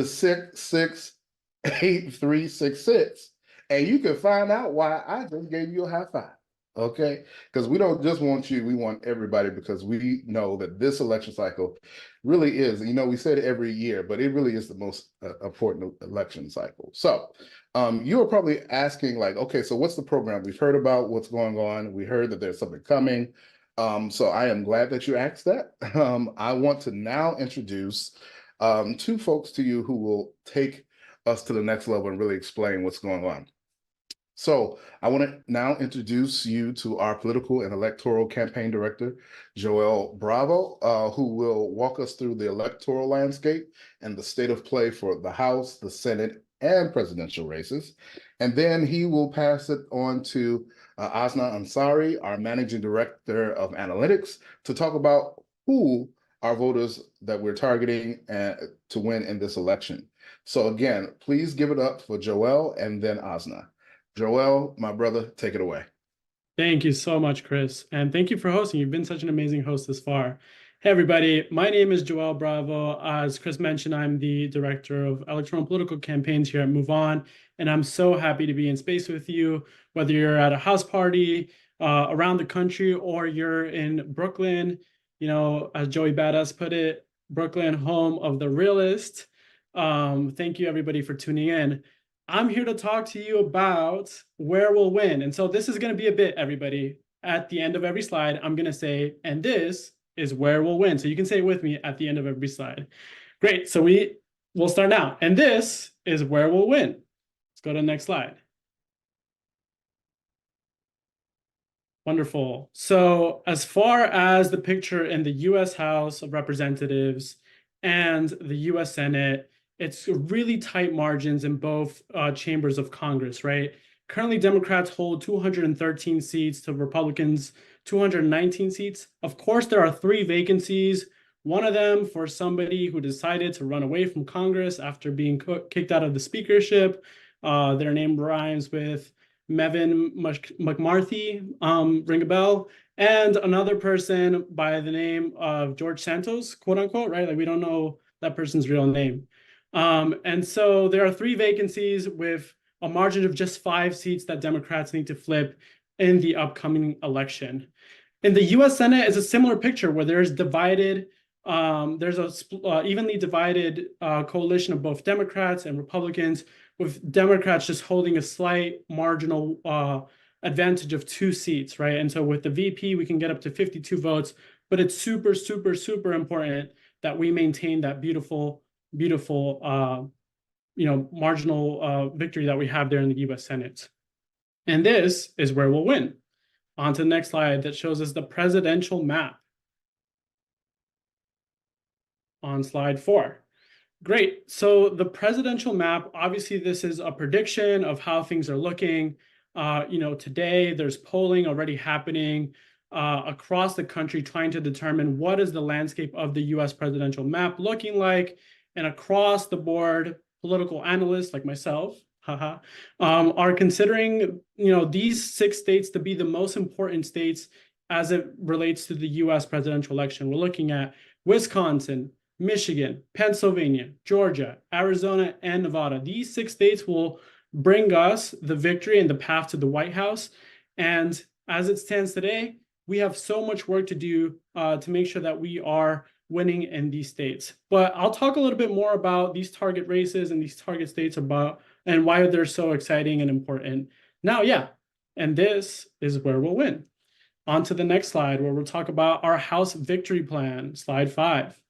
668-366, and you can find out why I just gave you a high five. Okay, because we don't just want you, we want everybody, because we know that this election cycle really is, you know, we say it every year, but it really is the most important election cycle. So you are probably asking, like, okay, so what's the program? We've heard about what's going on. We heard that there's something coming. So I am glad that you asked that. I want to now introduce 2 folks to you who will take us to the next level and really explain what's going on. So I want to now introduce you to our political and electoral campaign director, Joel Bravo, who will walk us through the electoral landscape and the state of play for the House, the Senate, and presidential races. And then he will pass it on to Asna Ansari, our managing director of analytics, to talk about who are voters that we're targeting to win in this election. So again, please give it up for Joel and then Asna. Joel, my brother, take it away. Thank you so much, Chris. And thank you for hosting. You've been such an amazing host this far. Hey, everybody. My name is Joel Bravo. As Chris mentioned, I'm the director of electoral and political campaigns here at Move On. And I'm so happy to be in space with you, whether you're at a house party around the country or you're in Brooklyn. You know, as Joey Badass put it, Brooklyn, home of the realist. Thank you, everybody, for tuning in. I'm here to talk to you about where we'll win. And so this is going to be a bit, everybody. At the end of every slide, I'm going to say, and this is where we'll win. So you can say it with me at the end of every slide. Great. So we'll start now. And this is where we'll win. Let's go to the next slide. Wonderful. So as far as the picture in the U.S. House of Representatives and the U.S. Senate, it's really tight margins in both chambers of Congress, right? Currently, Democrats hold 213 seats to Republicans 219 seats. Of course, there are 3 vacancies. One of them for somebody who decided to run away from Congress after being kicked out of the speakership. Their name rhymes with Mevin McMarthy, ring a bell, and another person by the name of George Santos, quote unquote, right? Like we don't know that person's real name. And so there are 3 vacancies with a margin of just 5 seats that Democrats need to flip in the upcoming election. In the US Senate is a similar picture where there's divided, there's a evenly divided coalition of both Democrats and Republicans, with Democrats just holding a slight marginal advantage of 2 seats, right? And so with the VP, we can get up to 52 votes, but it's super, super, super important that we maintain that beautiful, marginal victory that we have there in the US Senate. And this is where we'll win. On to the next slide that shows us the presidential map. On slide 4. Great. So the presidential map, obviously this is a prediction of how things are looking. Today there's polling already happening across the country trying to determine what is the landscape of the US presidential map looking like. And across the board, political analysts like myself are considering these 6 states to be the most important states as it relates to the US presidential election. We're looking at Wisconsin, Michigan, Pennsylvania, Georgia, Arizona, and Nevada. These 6 states will bring us the victory and the path to the White House. And as it stands today, we have so much work to do to make sure that we are winning in these states. But I'll talk a little bit more about these target races and these target states and why they're so exciting and important. Now, and this is where we'll win. On to the next slide where we'll talk about our House victory plan, slide 5.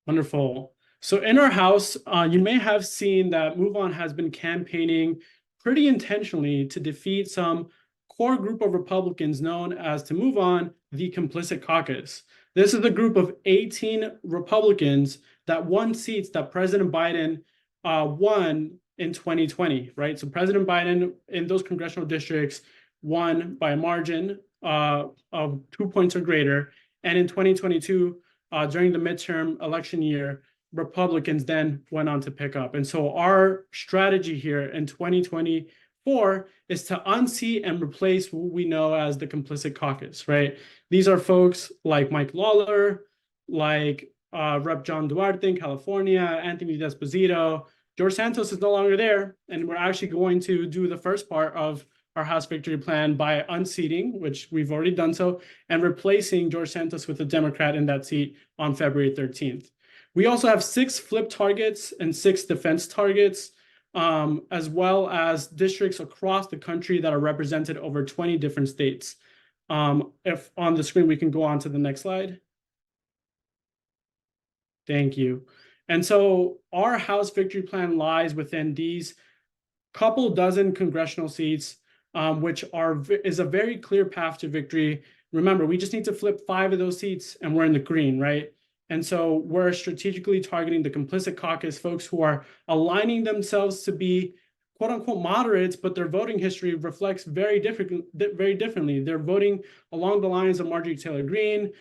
Wonderful. So in our House, you may have seen that MoveOn has been campaigning pretty intentionally to defeat some core group of Republicans known as, to MoveOn, the Complicit Caucus. This is a group of 18 Republicans that won seats that President Biden won in 2020, right? So President Biden in those congressional districts won by a margin of 2 points or greater. And in 2022, during the midterm election year, Republicans then went on to pick up. And so our strategy here in 2024 is to unseat and replace what we know as the Complicit Caucus, right? These are folks like Mike Lawler, like Rep. John Duarte in California, Anthony Desposito. George Santos is no longer there, and we're actually going to do the first part of our House victory plan by unseating, which we've already done so, and replacing George Santos with a Democrat in that seat on February 13th. We also have 6 flip targets and 6 defense targets, as well as districts across the country that are represented over 20 different states. If on the screen, we can go on to the next slide. Thank you. And so our House victory plan lies within these couple dozen congressional seats, which is a very clear path to victory. Remember, we just need to flip 5 of those seats and we're in the green, right? And so we're strategically targeting the Complicit Caucus, folks who are aligning themselves to be quote unquote moderates, but their voting history reflects very differently. They're voting along the lines of Marjorie Taylor Greene,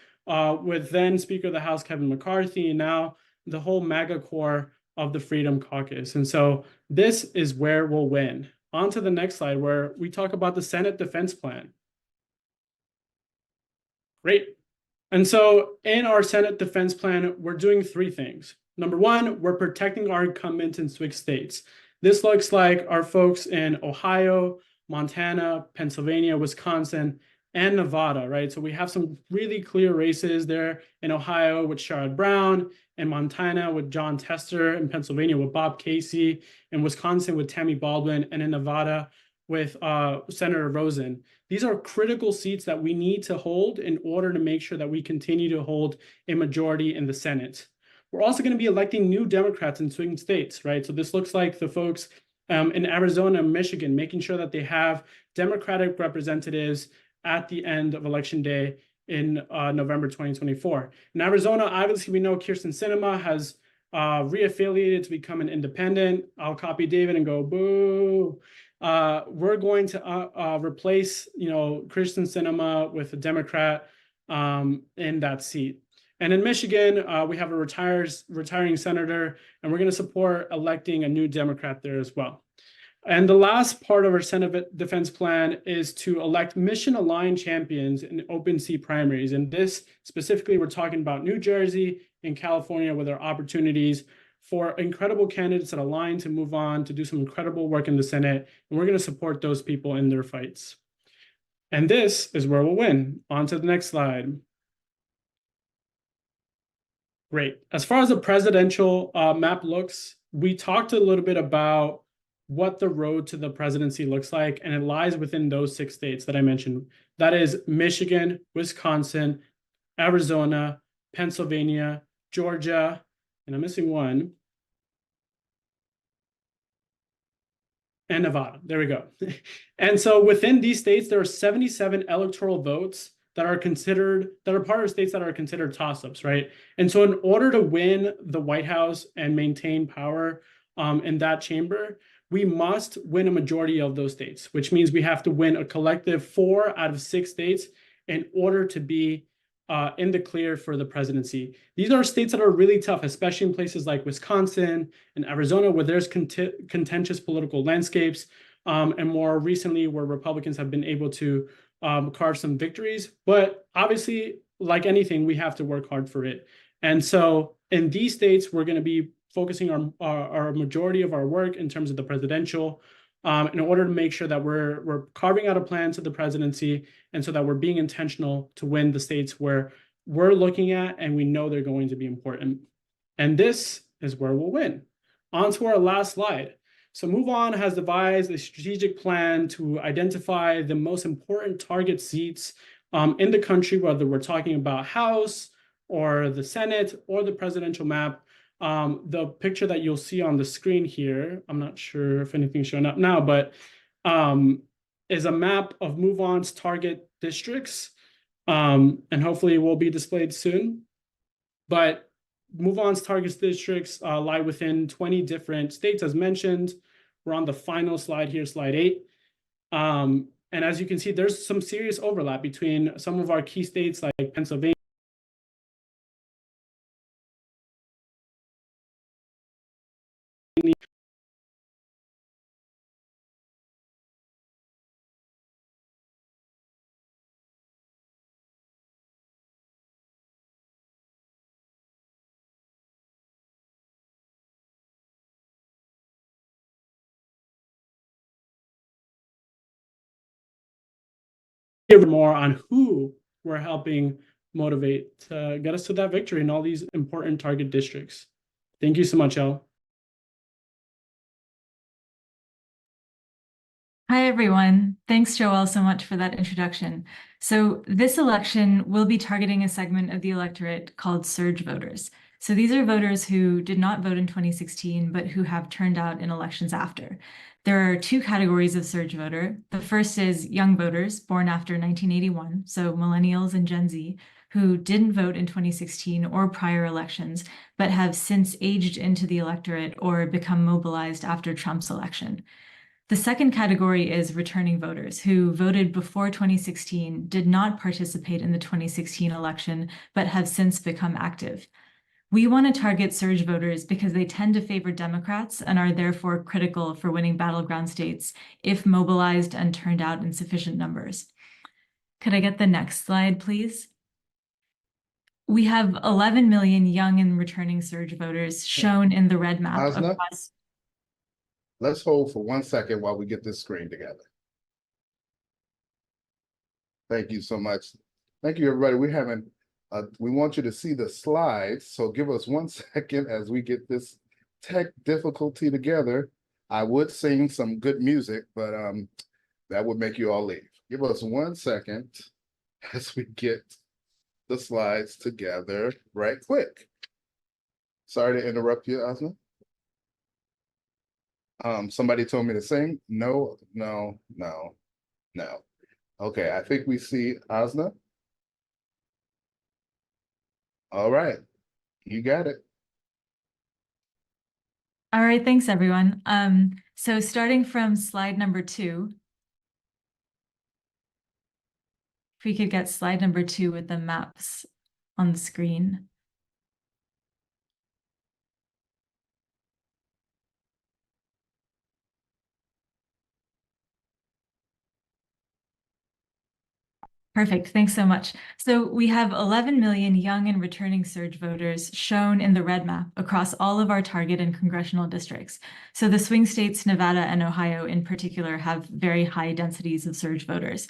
with then Speaker of the House, Kevin McCarthy, and now the whole MAGA core of the Freedom Caucus. And so this is where we'll win. On to the next slide where we talk about the Senate Defense Plan. Great. And so in our Senate Defense Plan, we're doing 3 things. Number 1, we're protecting our incumbents in swing states. This looks like our folks in Ohio, Montana, Pennsylvania, Wisconsin, and Nevada, right? So we have some really clear races there in Ohio with Sherrod Brown, in Montana with John Tester, in Pennsylvania with Bob Casey, in Wisconsin with Tammy Baldwin, and in Nevada with Senator Rosen. These are critical seats that we need to hold in order to make sure that we continue to hold a majority in the Senate. We're also going to be electing new Democrats in swing states, right? So this looks like the folks in Arizona and Michigan, making sure that they have Democratic representatives at the end of Election Day in November 2024. In Arizona, obviously, we know Kyrsten Sinema has reaffiliated to become an independent. I'll copy David and go, boo. We're going to replace, Kyrsten Sinema with a Democrat in that seat. And in Michigan, we have a retiring senator, and we're going to support electing a new Democrat there as well. And the last part of our Senate Defense Plan is to elect mission-aligned champions in open seat primaries. And this specifically, we're talking about New Jersey and California, where there are opportunities for incredible candidates that align to move on to do some incredible work in the Senate. And we're going to support those people in their fights. And this is where we'll win. On to the next slide. Great. As far as the presidential map looks, we talked a little bit about what the road to the presidency looks like, and it lies within those 6 states that I mentioned. That is Michigan, Wisconsin, Arizona, Pennsylvania, Georgia, and I'm missing one, and Nevada. There we go. And so within these states, there are 77 electoral votes that are part of states that are considered toss-ups, right? And so in order to win the White House and maintain power in that chamber, we must win a majority of those states, which means we have to win a collective 4 out of 6 states in order to be in the clear for the presidency. These are states that are really tough, especially in places like Wisconsin and Arizona, where there's contentious political landscapes, and more recently where Republicans have been able to carve some victories. But obviously, like anything, we have to work hard for it. And so in these states, we're going to be focusing our majority of our work in terms of the presidential, in order to make sure that we're carving out a plan to the presidency, and so that we're being intentional to win the states where we're looking at and we know they're going to be important. And this is where we'll win. On to our last slide. So MoveOn has devised a strategic plan to identify the most important target seats in the country, whether we're talking about House or the Senate or the presidential map. The picture that you'll see on the screen here, I'm not sure if anything's showing up now, but is a map of MoveOn's target districts, and hopefully it will be displayed soon. But MoveOn's target districts lie within 20 different states, as mentioned. We're on the final slide here, slide 8. And as you can see, there's some serious overlap between some of our key states like Pennsylvania, more on who we're helping motivate to get us to that victory in all these important target districts. Thank you so much, Elle. Hi, everyone. Thanks, Joelle, so much for that introduction. So this election will be targeting a segment of the electorate called surge voters. So these are voters who did not vote in 2016, but who have turned out in elections after. There are 2 categories of surge voter. The first is young voters born after 1981, so millennials and Gen Z, who didn't vote in 2016 or prior elections, but have since aged into the electorate or become mobilized after Trump's election. The second category is returning voters who voted before 2016, did not participate in the 2016 election, but have since become active. We want to target surge voters because they tend to favor Democrats and are therefore critical for winning battleground states if mobilized and turned out in sufficient numbers. Could I get the next slide, please? We have 11 million young and returning surge voters shown in the red map across. Let's hold for 1 second while we get this screen together. Thank you so much. Thank you, everybody. We want you to see the slides, so give us 1 second as we get this tech difficulty together. I would sing some good music, but that would make you all leave. Give us 1 second as we get the slides together right quick. Sorry to interrupt you, Asna. Somebody told me to sing. No. Okay, I think we see Asna. All right, you got it. All right, thanks everyone. So starting from slide number 2, if we could get slide number 2 with the maps on the screen. Perfect. Thanks so much. So we have 11 million young and returning surge voters shown in the red map across all of our target and congressional districts. So the swing states, Nevada and Ohio in particular, have very high densities of surge voters.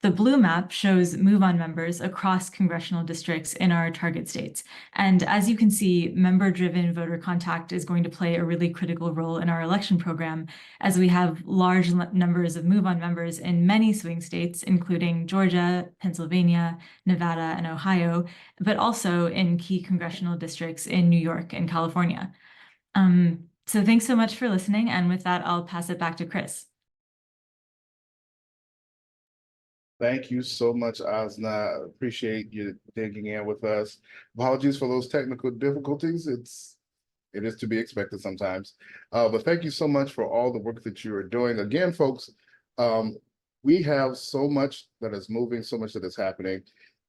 The blue map shows MoveOn members across congressional districts in our target states. And as you can see, member-driven voter contact is going to play a really critical role in our election program, as we have large numbers of MoveOn members in many swing states, including Georgia, Pennsylvania, Nevada, and Ohio, but also in key congressional districts in New York and California. So thanks so much for listening. And with that, I'll pass it back to Chris. Thank you so much, Asna. Appreciate you digging in with us. Apologies for those technical difficulties. It is to be expected sometimes. But thank you so much for all the work that you are doing. Again, folks, we have so much that is moving, so much that is happening.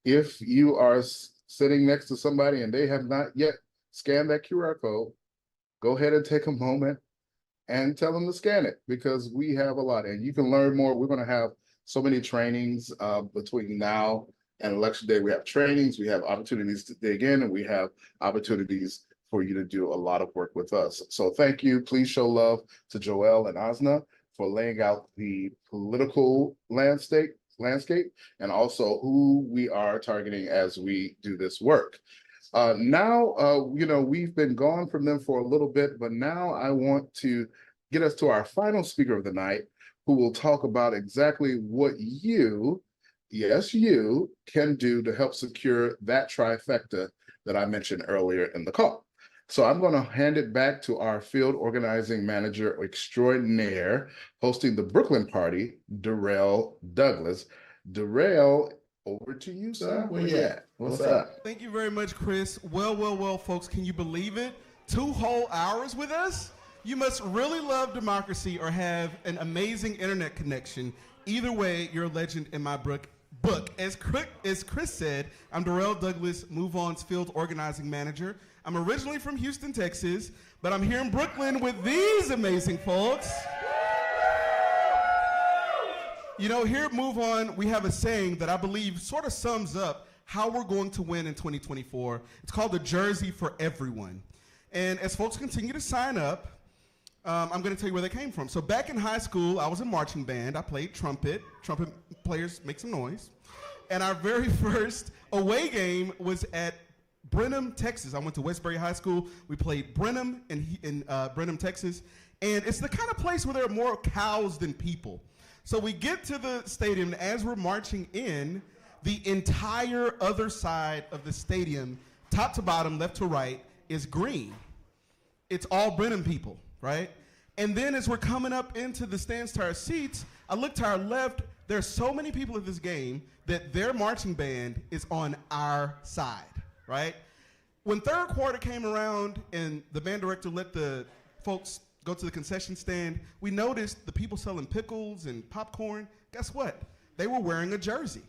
If you are sitting next to somebody and they have not yet scanned that QR code, go ahead and take a moment and tell them to scan it, because we have a lot and you can learn more. We're going to have so many trainings between now and Election Day. We have trainings, we have opportunities to dig in, and we have opportunities for you to do a lot of work with us. So thank you. Please show love to Joelle and Asna for laying out the political landscape and also who we are targeting as we do this work. Now, we've been gone from them for a little bit, but now I want to get us to our final speaker of the night, who will talk about exactly what you, yes, you, can do to help secure that trifecta that I mentioned earlier in the call. So I'm going to hand it back to our field organizing manager extraordinaire hosting the Brooklyn party, Darrell Douglas. Darrell, over to you, sir. Where you at? What's up? Thank you very much, Chris. Well, folks, can you believe it? 2 whole hours with us? You must really love democracy or have an amazing internet connection. Either way, you're a legend in my book. As Chris said, I'm Darrell Douglas, MoveOn's field organizing manager. I'm originally from Houston, Texas, but I'm here in Brooklyn with these amazing folks. You know, here at MoveOn, we have a saying that I believe sort of sums up how we're going to win in 2024. It's called the Jersey for Everyone. And as folks continue to sign up, I'm going to tell you where they came from. So back in high school, I was in marching band. I played trumpet. Trumpet players make some noise. And our very first away game was at Brenham, Texas. I went to Westbury High School. We played Brenham in Brenham, Texas. And it's the kind of place where there are more cows than people. So we get to the stadium, and as we're marching in, the entire other side of the stadium, top to bottom, left to right, is green. It's all Brenham people. Right? And then as we're coming up into the stands to our seats, I look to our left, there's so many people at this game that their marching band is on our side, right? When third quarter came around and the band director let the folks go to the concession stand, we noticed the people selling pickles and popcorn, guess what? They were wearing a jersey.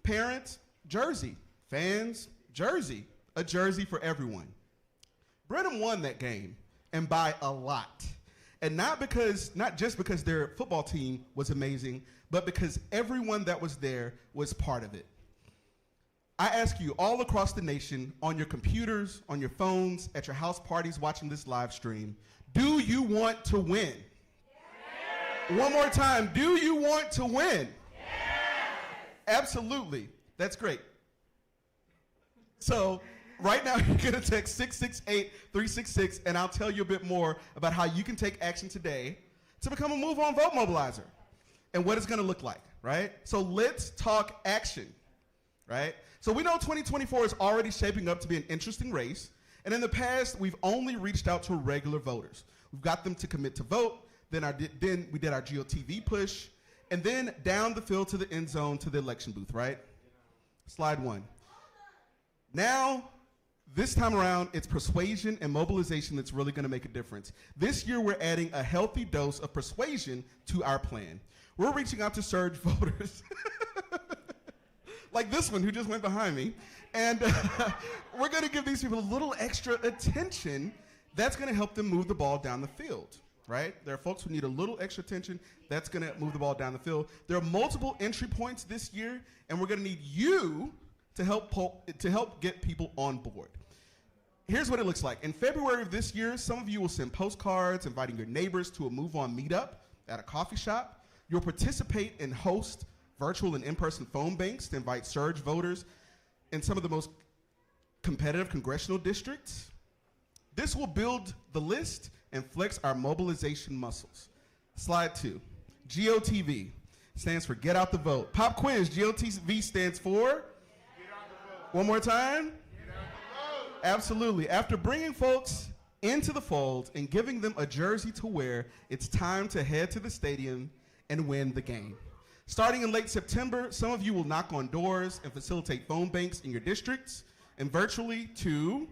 Parents, jersey. Fans, jersey. A jersey for everyone. Brenham won that game. And by a lot. And not just because their football team was amazing, but because everyone that was there was part of it. I ask you all across the nation, on your computers, on your phones, at your house parties watching this live stream, do you want to win? Yes. One more time, do you want to win? Yes. Absolutely. That's great. So, right now, you're going to text 668-366, and I'll tell you a bit more about how you can take action today to become a MoveOn vote mobilizer and what it's going to look like, right? So let's talk action, right? So we know 2024 is already shaping up to be an interesting race, and in the past, we've only reached out to regular voters. We've got them to commit to vote, then we did our GOTV push, and then down the field to the end zone to the election booth, right? Slide 1. Now, this time around, it's persuasion and mobilization that's really going to make a difference. This year, we're adding a healthy dose of persuasion to our plan. We're reaching out to surge voters, like this one who just went behind me, and we're going to give these people a little extra attention that's going to help them move the ball down the field. right? There are folks who need a little extra attention. That's going to move the ball down the field. There are multiple entry points this year, and we're going to need you to help get people on board. Here's what it looks like. In February of this year, some of you will send postcards inviting your neighbors to a Move On meetup at a coffee shop. You'll participate and host virtual and in-person phone banks to invite surge voters in some of the most competitive congressional districts. This will build the list and flex our mobilization muscles. Slide 2. GOTV stands for Get Out the Vote. Pop quiz, GOTV stands for? One more time? Absolutely. After bringing folks into the fold and giving them a jersey to wear, it's time to head to the stadium and win the game. Starting in late September, some of you will knock on doors and facilitate phone banks in your districts and virtually to,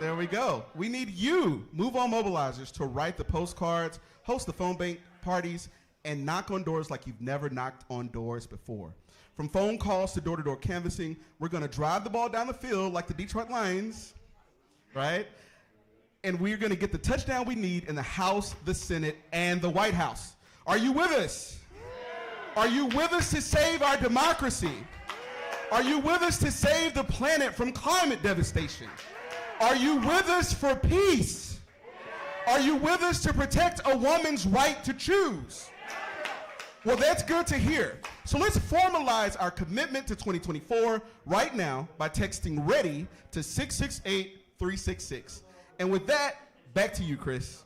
there we go. We need you, Move On mobilizers, to write the postcards, host the phone bank parties, and knock on doors like you've never knocked on doors before. From phone calls to door-to-door canvassing, we're going to drive the ball down the field like the Detroit Lions, right? And we're going to get the touchdown we need in the House, the Senate, and the White House. Are you with us? Are you with us to save our democracy? Are you with us to save the planet from climate devastation? Are you with us for peace? Are you with us to protect a woman's right to choose? Well, that's good to hear. So let's formalize our commitment to 2024 right now by texting READY to 668-366. And with that, back to you, Chris.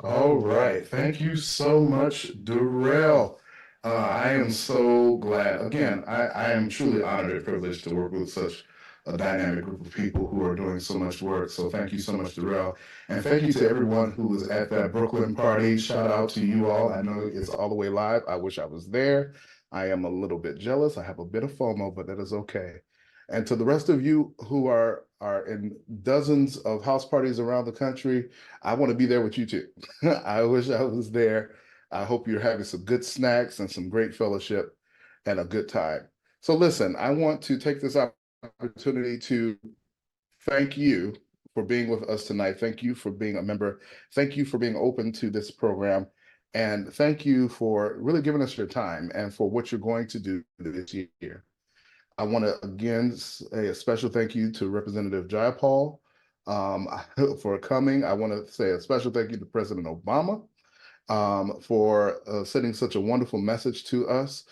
All right. Thank you so much, Darrell. I am so glad. Again, I am truly honored and privileged to work with such a dynamic group of people who are doing so much work. So thank you so much, Darrell. And thank you to everyone who was at that Brooklyn party. Shout out to you all. I know it's all the way live. I wish I was there. I am a little bit jealous. I have a bit of FOMO, but that is okay. And to the rest of you who are in dozens of house parties around the country, I want to be there with you too. I wish I was there. I hope you're having some good snacks and some great fellowship and a good time. So listen, I want to take this opportunity to thank you for being with us tonight. Thank you for being a member. Thank you for being open to this program. And thank you for really giving us your time and for what you're going to do this year. I want to again say a special thank you to Representative Jayapal for coming. I want to say a special thank you to President Obama for sending such a wonderful message to us.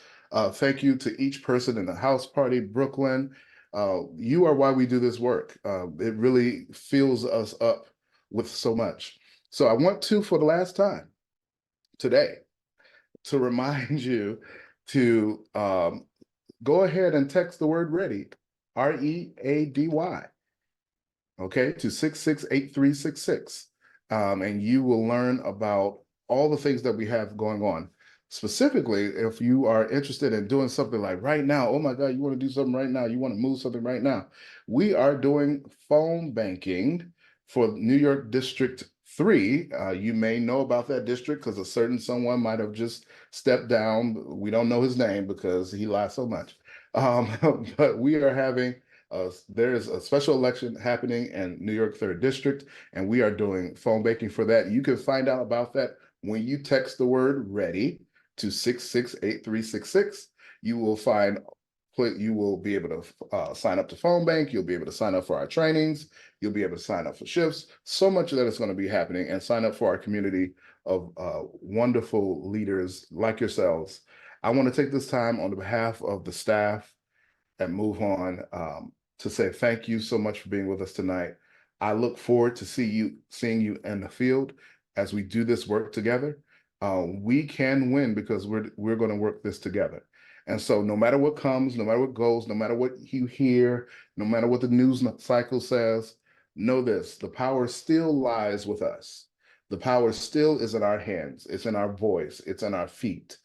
Thank you to each person in the house party, Brooklyn. You are why we do this work. It really fills us up with so much. So I want to, for the last time today, to remind you to go ahead and text the word READY, READY, okay, to 668-366. And you will learn about all the things that we have going on. Specifically, if you are interested in doing something like right now, oh my God, you want to do something right now, you want to move something right now. We are doing phone banking for New York District 3. You may know about that district because a certain someone might have just stepped down. We don't know his name because he lies so much. But we are having, there is a special election happening in New York 3rd District, and we are doing phone banking for that. You can find out about that when you text the word READY to 668-366. You will be able to sign up to phone bank. You'll be able to sign up for our trainings. You'll be able to sign up for shifts. So much of that is going to be happening, and sign up for our community of wonderful leaders like yourselves. I want to take this time on behalf of the staff at Move On to say thank you so much for being with us tonight. I look forward to seeing you in the field as we do this work together. We can win because we're going to work this together. And so no matter what comes, no matter what goes, no matter what you hear, no matter what the news cycle says, know this: the power still lies with us. The power still is in our hands. It's in our voice. It's in our feet.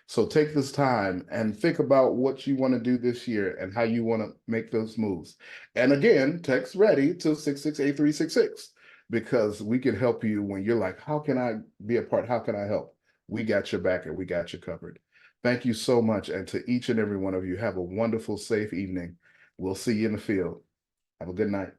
So take this time and think about what you want to do this year and how you want to make those moves. And again, text READY to 668-366 because we can help you when you're like, how can I be a part? How can I help? We got your back and we got you covered. Thank you so much. And to each and every one of you, have a wonderful, safe evening. We'll see you in the field. Have a good night.